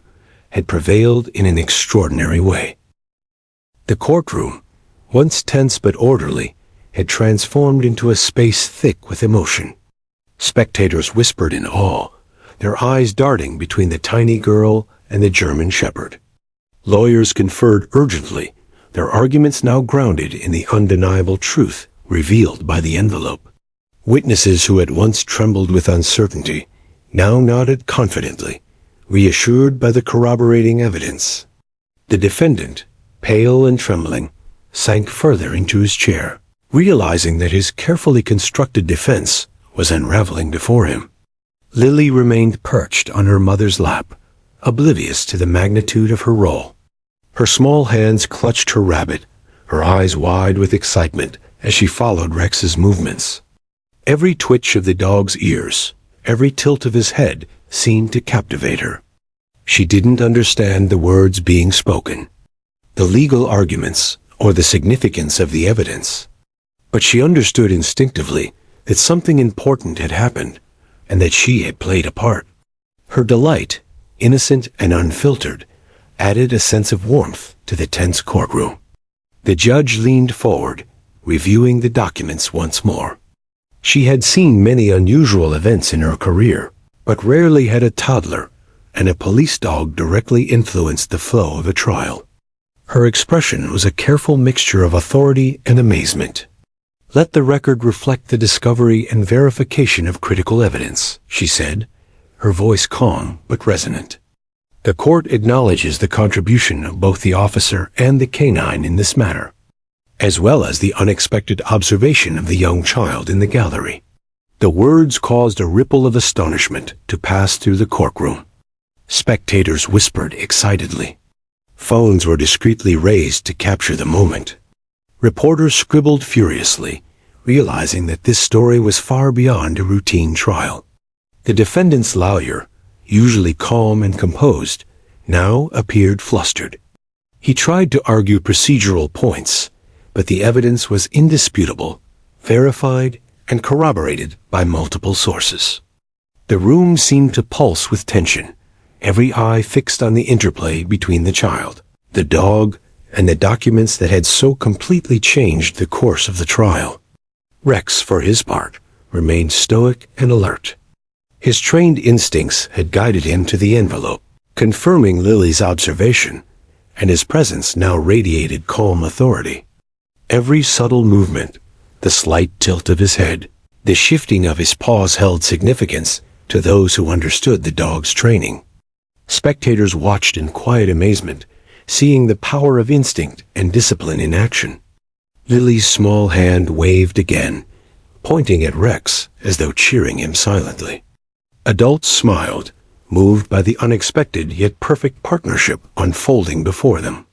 had prevailed in an extraordinary way. The courtroom, once tense but orderly, had transformed into a space thick with emotion. Spectators whispered in awe, their eyes darting between the tiny girl and the German shepherd. Lawyers conferred urgently, their arguments now grounded in the undeniable truth revealed by the envelope. Witnesses who had once trembled with uncertainty now nodded confidently, reassured by the corroborating evidence. The defendant, pale and trembling, sank further into his chair, realizing that his carefully constructed defense was unraveling before him. Lily remained perched on her mother's lap, oblivious to the magnitude of her role. Her small hands clutched her rabbit, her eyes wide with excitement as she followed Rex's movements. Every twitch of the dog's ears, every tilt of his head seemed to captivate her. She didn't understand the words being spoken, the legal arguments, or the significance of the evidence. But she understood instinctively that something important had happened, and that she had played a part. Her delight, innocent and unfiltered, added a sense of warmth to the tense courtroom. The judge leaned forward, reviewing the documents once more. She had seen many unusual events in her career, but rarely had a toddler and a police dog directly influenced the flow of a trial. Her expression was a careful mixture of authority and amazement. "Let the record reflect the discovery and verification of critical evidence," she said, her voice calm but resonant. "The court acknowledges the contribution of both the officer and the canine in this matter, as well as the unexpected observation of the young child in the gallery." The words caused a ripple of astonishment to pass through the courtroom. Spectators whispered excitedly. Phones were discreetly raised to capture the moment. Reporters scribbled furiously, realizing that this story was far beyond a routine trial. The defendant's lawyer, usually calm and composed, now appeared flustered. He tried to argue procedural points, but the evidence was indisputable, verified, and corroborated by multiple sources. The room seemed to pulse with tension, every eye fixed on the interplay between the child, the dog, and the documents that had so completely changed the course of the trial. Rex, for his part, remained stoic and alert. His trained instincts had guided him to the envelope, confirming Lily's observation, and his presence now radiated calm authority. Every subtle movement, the slight tilt of his head, the shifting of his paws held significance to those who understood the dog's training. Spectators watched in quiet amazement, seeing the power of instinct and discipline in action. Lily's small hand waved again, pointing at Rex as though cheering him silently. Adults smiled, moved by the unexpected yet perfect partnership unfolding before them.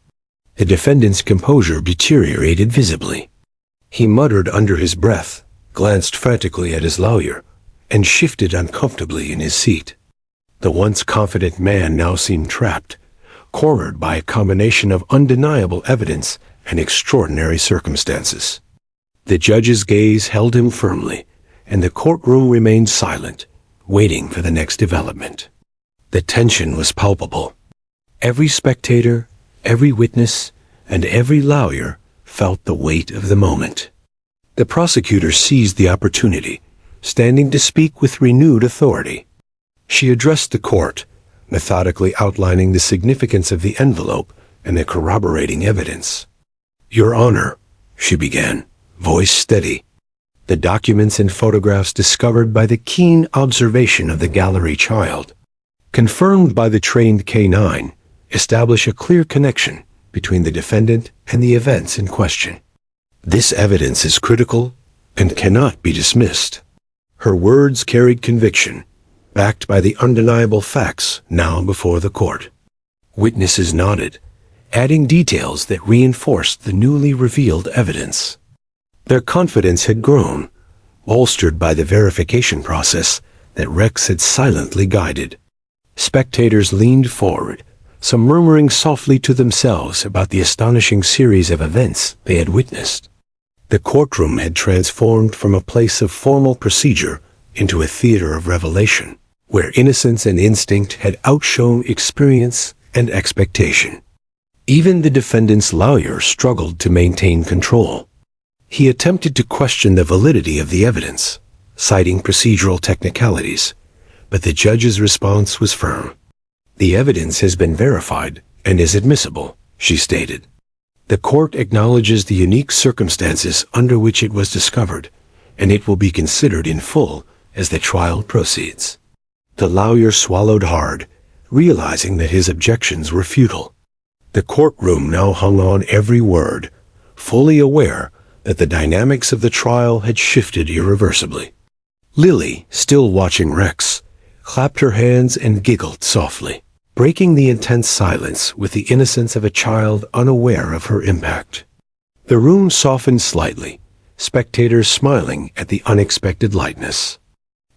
The defendant's composure deteriorated visibly. He muttered under his breath, glanced frantically at his lawyer, and shifted uncomfortably in his seat. The once confident man now seemed trapped, cornered by a combination of undeniable evidence and extraordinary circumstances. The judge's gaze held him firmly, and the courtroom remained silent, waiting for the next development. The tension was palpable. Every spectator, every witness, and every lawyer felt the weight of the moment. The prosecutor seized the opportunity, standing to speak with renewed authority. She addressed the court, methodically outlining the significance of the envelope and the corroborating evidence. "Your Honor," she began, voice steady, "the documents and photographs discovered by the keen observation of the gallery child, confirmed by the trained K9, establish a clear connection between the defendant and the events in question. This evidence is critical and cannot be dismissed." Her words carried conviction, backed by the undeniable facts now before the court. Witnesses nodded, adding details that reinforced the newly revealed evidence. Their confidence had grown, bolstered by the verification process that Rex had silently guided. Spectators leaned forward, some murmuring softly to themselves about the astonishing series of events they had witnessed. The courtroom had transformed from a place of formal procedure into a theater of revelation, where innocence and instinct had outshone experience and expectation. Even the defendant's lawyer struggled to maintain control. He attempted to question the validity of the evidence, citing procedural technicalities, but the judge's response was firm. "The evidence has been verified and is admissible," she stated. "The court acknowledges the unique circumstances under which it was discovered, and it will be considered in full as the trial proceeds." The lawyer swallowed hard, realizing that his objections were futile. The courtroom now hung on every word, fully aware that the dynamics of the trial had shifted irreversibly. Lily, still watching Rex, clapped her hands and giggled softly, breaking the intense silence with the innocence of a child unaware of her impact. The room softened slightly, spectators smiling at the unexpected lightness.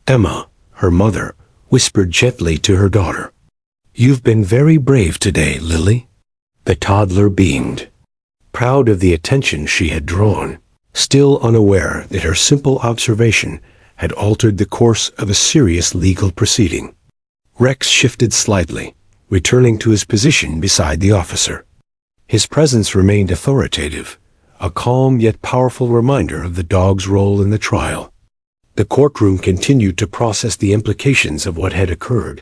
Emma, her mother, whispered gently to her daughter, "You've been very brave today, Lily." The toddler beamed, proud of the attention she had drawn, still unaware that her simple observation had altered the course of a serious legal proceeding. Rex shifted slightly, returning to his position beside the officer. His presence remained authoritative, a calm yet powerful reminder of the dog's role in the trial. The courtroom continued to process the implications of what had occurred.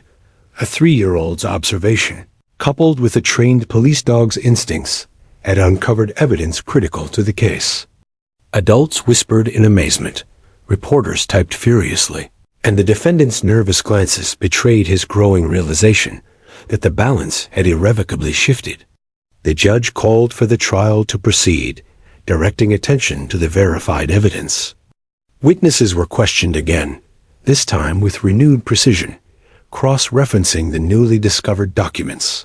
A 3-year-old's observation, coupled with a trained police dog's instincts, had uncovered evidence critical to the case. Adults whispered in amazement, reporters typed furiously, and the defendant's nervous glances betrayed his growing realization that the balance had irrevocably shifted. The judge called for the trial to proceed, directing attention to the verified evidence. Witnesses were questioned again, this time with renewed precision, cross-referencing the newly discovered documents.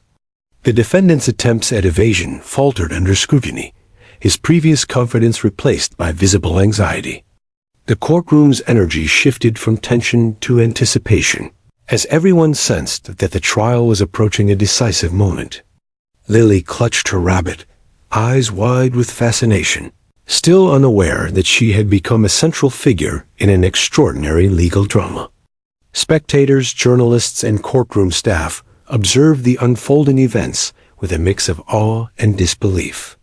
The defendant's attempts at evasion faltered under scrutiny, his previous confidence replaced by visible anxiety. The courtroom's energy shifted from tension to anticipation, as everyone sensed that the trial was approaching a decisive moment. Lily clutched her rabbit, eyes wide with fascination, still unaware that she had become a central figure in an extraordinary legal drama. Spectators, journalists, and courtroom staff observed the unfolding events with a mix of awe and disbelief.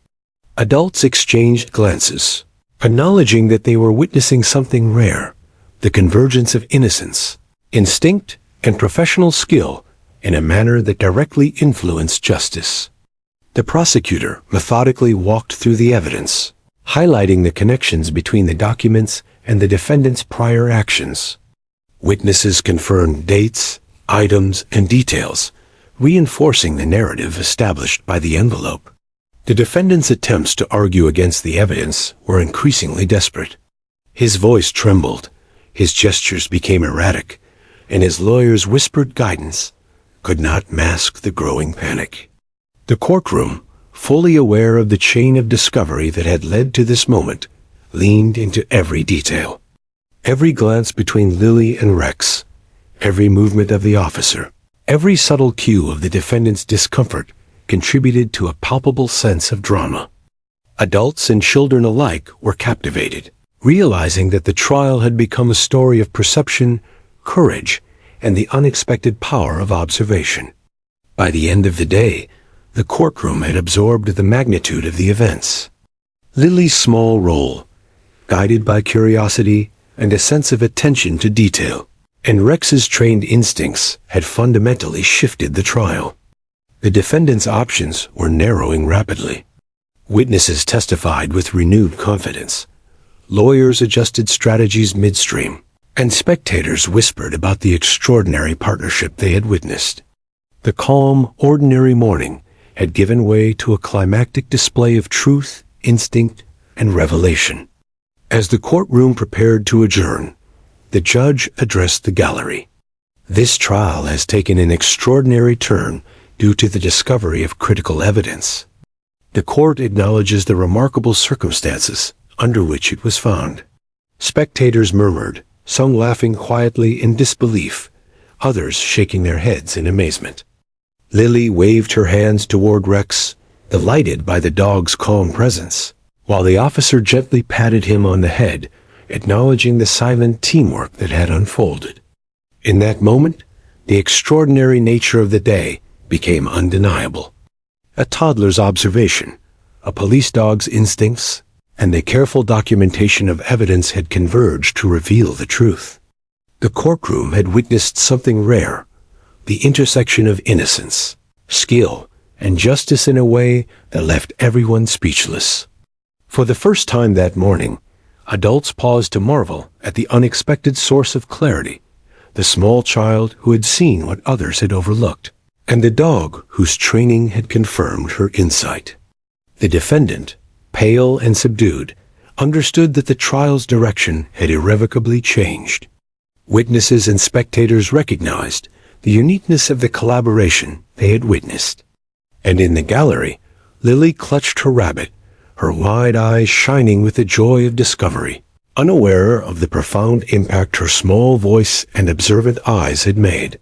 Adults exchanged glances, acknowledging that they were witnessing something rare, the convergence of innocence, instinct, and professional skill in a manner that directly influenced justice. The prosecutor methodically walked through the evidence, highlighting the connections between the documents and the defendant's prior actions. Witnesses confirmed dates, items, and details, reinforcing the narrative established by the envelope. The defendant's attempts to argue against the evidence were increasingly desperate. His voice trembled, his gestures became erratic, and his lawyer's whispered guidance could not mask the growing panic. The courtroom, fully aware of the chain of discovery that had led to this moment, leaned into every detail. Every glance between Lily and Rex, every movement of the officer, every subtle cue of the defendant's discomfort contributed to a palpable sense of drama. Adults and children alike were captivated, realizing that the trial had become a story of perception, courage, and the unexpected power of observation. By the end of the day, the courtroom had absorbed the magnitude of the events. Lily's small role, guided by curiosity and a sense of attention to detail, and Rex's trained instincts had fundamentally shifted the trial. The defendant's options were narrowing rapidly. Witnesses testified with renewed confidence. Lawyers adjusted strategies midstream, and spectators whispered about the extraordinary partnership they had witnessed. The calm, ordinary morning had given way to a climactic display of truth, instinct, and revelation. As the courtroom prepared to adjourn, the judge addressed the gallery. This trial has taken an extraordinary turn due to the discovery of critical evidence. The court acknowledges the remarkable circumstances under which it was found. Spectators murmured, some laughing quietly in disbelief, others shaking their heads in amazement. Lily waved her hands toward Rex, delighted by the dog's calm presence, while the officer gently patted him on the head, acknowledging the silent teamwork that had unfolded. In that moment, the extraordinary nature of the day became undeniable. A toddler's observation, a police dog's instincts, and the careful documentation of evidence had converged to reveal the truth. The courtroom had witnessed something rare, the intersection of innocence, skill, and justice in a way that left everyone speechless. For the first time that morning, adults paused to marvel at the unexpected source of clarity, the small child who had seen what others had overlooked, and the dog whose training had confirmed her insight. The defendant, pale and subdued, understood that the trial's direction had irrevocably changed. Witnesses and spectators recognized the uniqueness of the collaboration they had witnessed. And in the gallery, Lily clutched her rabbit, her wide eyes shining with the joy of discovery, unaware of the profound impact her small voice and observant eyes had made.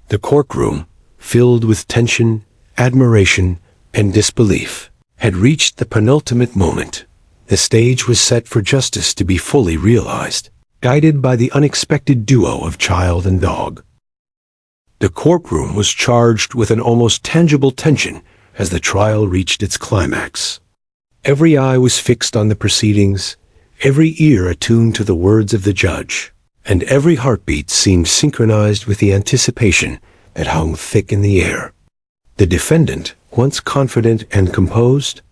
The courtroom, filled with tension, admiration, and disbelief, had reached the penultimate moment. The stage was set for justice to be fully realized, guided by the unexpected duo of child and dog. The courtroom was charged with an almost tangible tension as the trial reached its climax. Every eye was fixed on the proceedings, every ear attuned to the words of the judge, and every heartbeat seemed synchronized with the anticipation that hung thick in the air. The defendant, once confident and composed,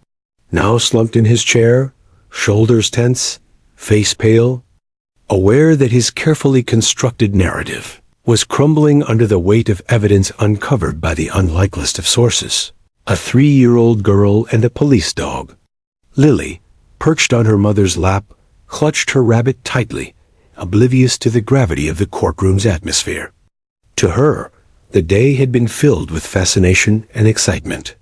now slumped in his chair, shoulders tense, face pale, aware that his carefully constructed narrative was crumbling under the weight of evidence uncovered by the unlikeliest of sources. A 3-year-old girl and a police dog. Lily, perched on her mother's lap, clutched her rabbit tightly, oblivious to the gravity of the courtroom's atmosphere. To her, the day had been filled with fascination and excitement.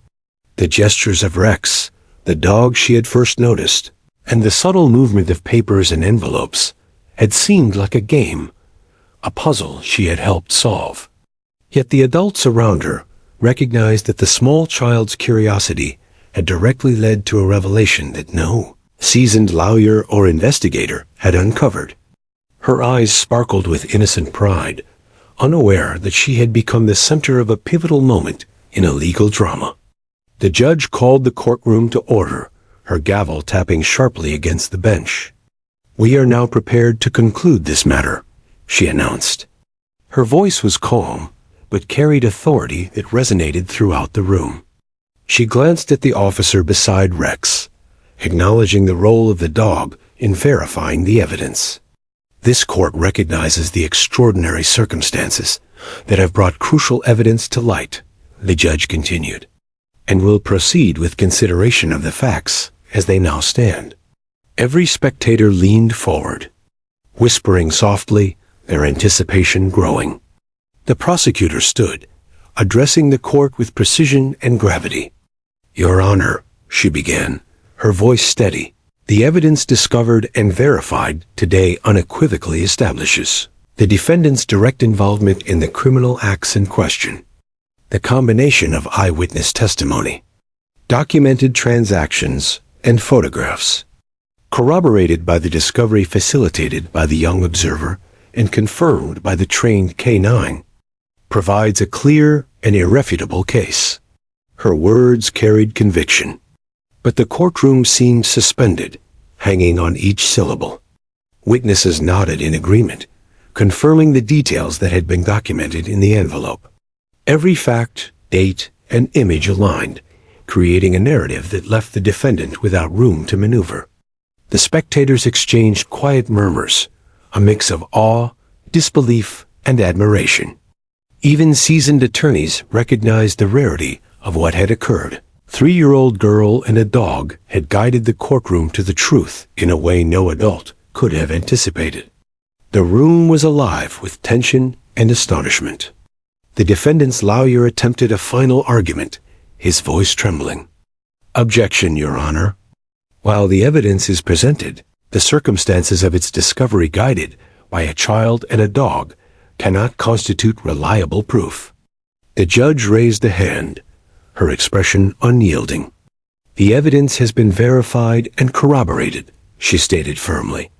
The gestures of Rex, the dog she had first noticed, and the subtle movement of papers and envelopes had seemed like a game, a puzzle she had helped solve. Yet the adults around her, recognized that the small child's curiosity had directly led to a revelation that no seasoned lawyer or investigator had uncovered. Her eyes sparkled with innocent pride, unaware that she had become the center of a pivotal moment in a legal drama. The judge called the courtroom to order, her gavel tapping sharply against the bench. "We are now prepared to conclude this matter," she announced. Her voice was calm, but carried authority that resonated throughout the room. She glanced at the officer beside Rex, acknowledging the role of the dog in verifying the evidence. "This court recognizes the extraordinary circumstances that have brought crucial evidence to light," the judge continued, "and will proceed with consideration of the facts as they now stand." Every spectator leaned forward, whispering softly, their anticipation growing. The prosecutor stood, addressing the court with precision and gravity. "Your Honor," she began, her voice steady, "the evidence discovered and verified today unequivocally establishes the defendant's direct involvement in the criminal acts in question. The combination of eyewitness testimony, documented transactions, and photographs, corroborated by the discovery facilitated by the young observer and confirmed by the trained K9, provides a clear and irrefutable case." Her words carried conviction, but the courtroom seemed suspended, hanging on each syllable. Witnesses nodded in agreement, confirming the details that had been documented in the envelope. Every fact, date, and image aligned, creating a narrative that left the defendant without room to maneuver. The spectators exchanged quiet murmurs, a mix of awe, disbelief, and admiration. Even seasoned attorneys recognized the rarity of what had occurred. 3-year-old girl and a dog had guided the courtroom to the truth in a way no adult could have anticipated. The room was alive with tension and astonishment. The defendant's lawyer attempted a final argument, his voice trembling. "Objection, Your Honor. While the evidence is presented, the circumstances of its discovery guided by a child and a dog cannot constitute reliable proof." The judge raised a hand, her expression unyielding. "The evidence has been verified and corroborated," she stated firmly.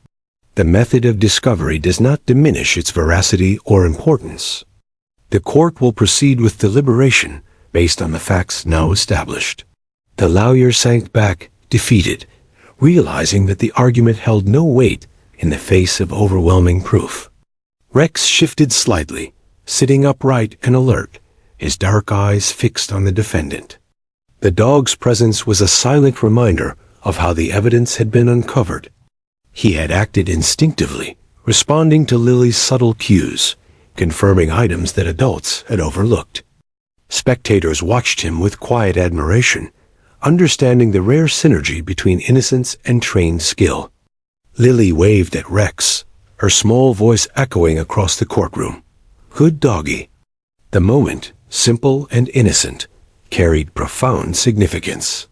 "The method of discovery does not diminish its veracity or importance. The court will proceed with deliberation based on the facts now established." The lawyer sank back, defeated, realizing that the argument held no weight in the face of overwhelming proof. Rex shifted slightly, sitting upright and alert, his dark eyes fixed on the defendant. The dog's presence was a silent reminder of how the evidence had been uncovered. He had acted instinctively, responding to Lily's subtle cues, confirming items that adults had overlooked. Spectators watched him with quiet admiration, understanding the rare synergy between innocence and trained skill. Lily waved at Rex, her small voice echoing across the courtroom. "Good doggy." The moment, simple and innocent, carried profound significance.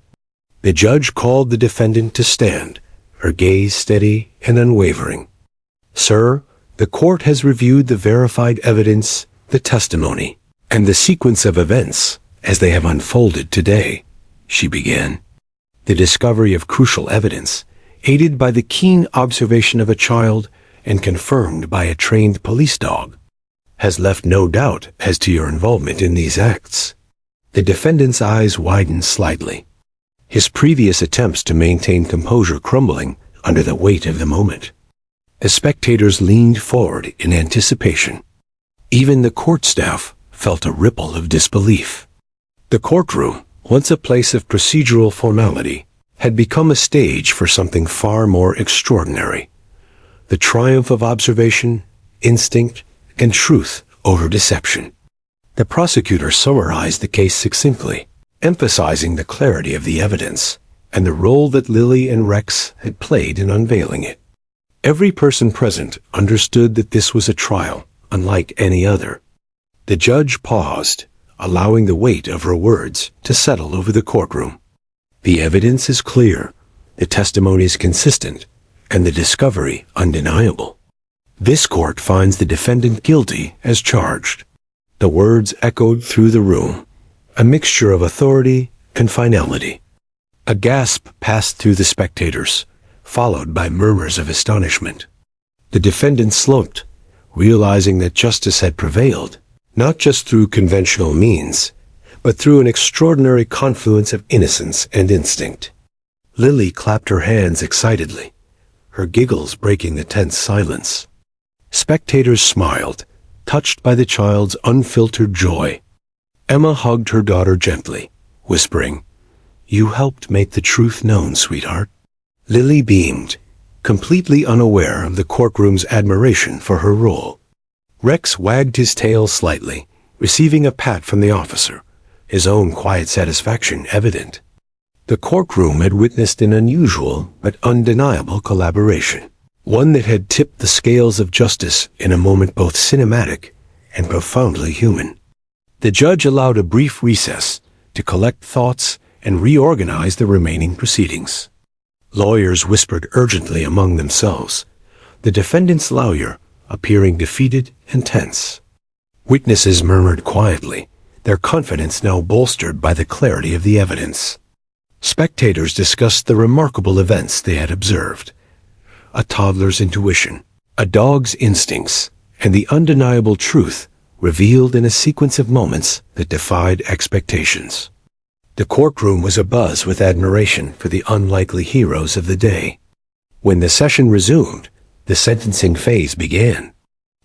The judge called the defendant to stand, her gaze steady and unwavering. "Sir, the court has reviewed the verified evidence, the testimony, and the sequence of events as they have unfolded today," she began. "The discovery of crucial evidence, aided by the keen observation of a child and confirmed by a trained police dog, has left no doubt as to your involvement in these acts." The defendant's eyes widened slightly, his previous attempts to maintain composure crumbling under the weight of the moment. The spectators leaned forward in anticipation. Even the court staff felt a ripple of disbelief. The courtroom, once a place of procedural formality, had become a stage for something far more extraordinary. The triumph of observation, instinct, and truth over deception. The prosecutor summarized the case succinctly, emphasizing the clarity of the evidence and the role that Lily and Rex had played in unveiling it. Every person present understood that this was a trial unlike any other. The judge paused, allowing the weight of her words to settle over the courtroom. "The evidence is clear, the testimony is consistent, and the discovery undeniable. This court finds the defendant guilty as charged." The words echoed through the room, a mixture of authority and finality. A gasp passed through the spectators, followed by murmurs of astonishment. The defendant slumped, realizing that justice had prevailed, not just through conventional means, but through an extraordinary confluence of innocence and instinct. Lily clapped her hands excitedly, her giggles breaking the tense silence. Spectators smiled, touched by the child's unfiltered joy. Emma hugged her daughter gently, whispering, "You helped make the truth known, sweetheart." Lily beamed, completely unaware of the courtroom's admiration for her role. Rex wagged his tail slightly, receiving a pat from the officer, his own quiet satisfaction evident. The courtroom had witnessed an unusual but undeniable collaboration, one that had tipped the scales of justice in a moment both cinematic and profoundly human. The judge allowed a brief recess to collect thoughts and reorganize the remaining proceedings. Lawyers whispered urgently among themselves, the defendant's lawyer appearing defeated and tense. Witnesses murmured quietly, their confidence now bolstered by the clarity of the evidence. Spectators discussed the remarkable events they had observed. A toddler's intuition, a dog's instincts, and the undeniable truth revealed in a sequence of moments that defied expectations. The courtroom was abuzz with admiration for the unlikely heroes of the day. When the session resumed, the sentencing phase began.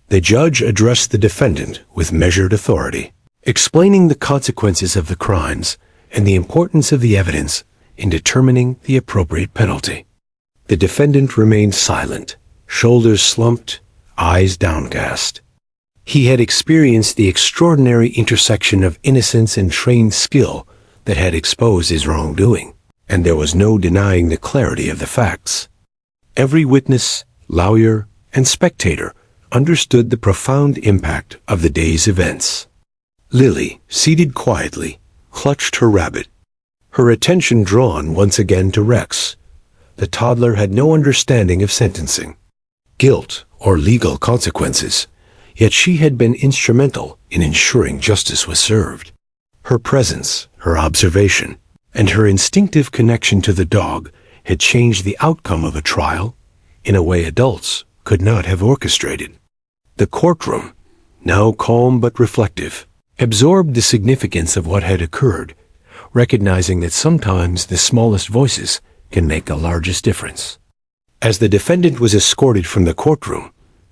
The judge addressed the defendant with measured authority, explaining the consequences of the crimes and the importance of the evidence in determining the appropriate penalty. The defendant remained silent, shoulders slumped, eyes downcast. He had experienced the extraordinary intersection of innocence and trained skill that had exposed his wrongdoing, and there was no denying the clarity of the facts. Every witness, lawyer, and spectator understood the profound impact of the day's events. Lily, seated quietly, clutched her rabbit, her attention drawn once again to Rex. The toddler had no understanding of sentencing, guilt, or legal consequences, yet she had been instrumental in ensuring justice was served. Her presence, her observation, and her instinctive connection to the dog had changed the outcome of a trial in a way adults could not have orchestrated. The courtroom, now calm but reflective, absorbed the significance of what had occurred, recognizing that sometimes the smallest voices can make the largest difference. As the defendant was escorted from the courtroom,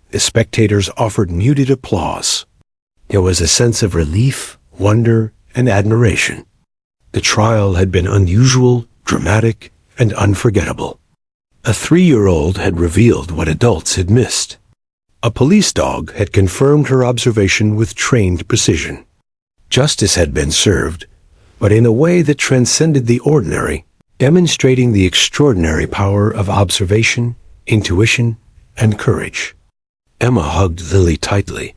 the spectators offered muted applause. There was a sense of relief, wonder, and admiration. The trial had been unusual, dramatic, and unforgettable. A 3-year-old had revealed what adults had missed. A police dog had confirmed her observation with trained precision. Justice had been served, but in a way that transcended the ordinary, demonstrating the extraordinary power of observation, intuition, and courage. Emma hugged Lily tightly,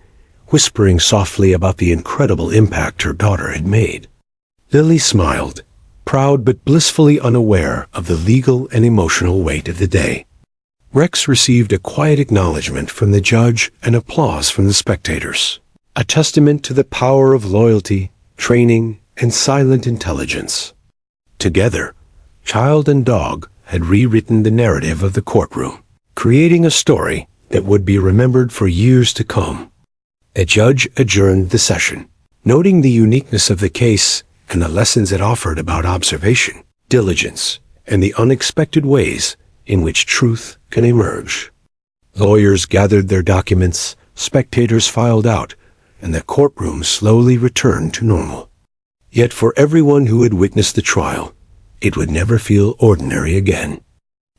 whispering softly about the incredible impact her daughter had made. Lily smiled, proud but blissfully unaware of the legal and emotional weight of the day. Rex received a quiet acknowledgement from the judge and applause from the spectators, a testament to the power of loyalty, training, and silent intelligence. Together, child and dog had rewritten the narrative of the courtroom, creating a story that would be remembered for years to come. A judge adjourned the session, noting the uniqueness of the case and the lessons it offered about observation, diligence, and the unexpected ways in which truth can emerge. Lawyers gathered their documents, spectators filed out, and the courtroom slowly returned to normal. Yet for everyone who had witnessed the trial, it would never feel ordinary again.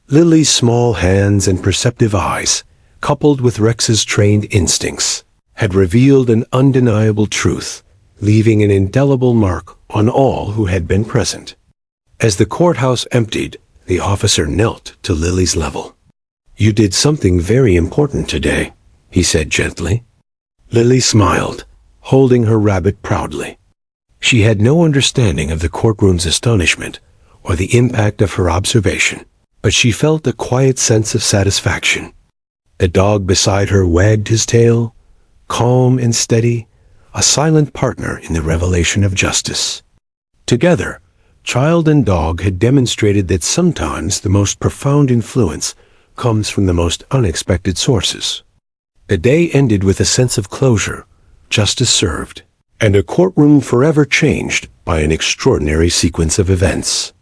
Lily's small hands and perceptive eyes, coupled with Rex's trained instincts, had revealed an undeniable truth, leaving an indelible mark on all who had been present. As the courthouse emptied, the officer knelt to Lily's level. "You did something very important today," he said gently. Lily smiled, holding her rabbit proudly. She had no understanding of the courtroom's astonishment or the impact of her observation, but she felt a quiet sense of satisfaction. The dog beside her wagged his tail, calm and steady, a silent partner in the revelation of justice. Together, child and dog had demonstrated that sometimes the most profound influence comes from the most unexpected sources. The day ended with a sense of closure, justice served, and a courtroom forever changed by an extraordinary sequence of events.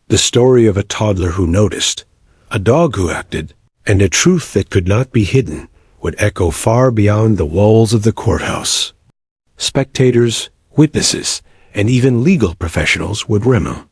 The story of a toddler who noticed, a dog who acted, and a truth that could not be hidden would echo far beyond the walls of the courthouse. Spectators, witnesses, and even legal professionals would remember.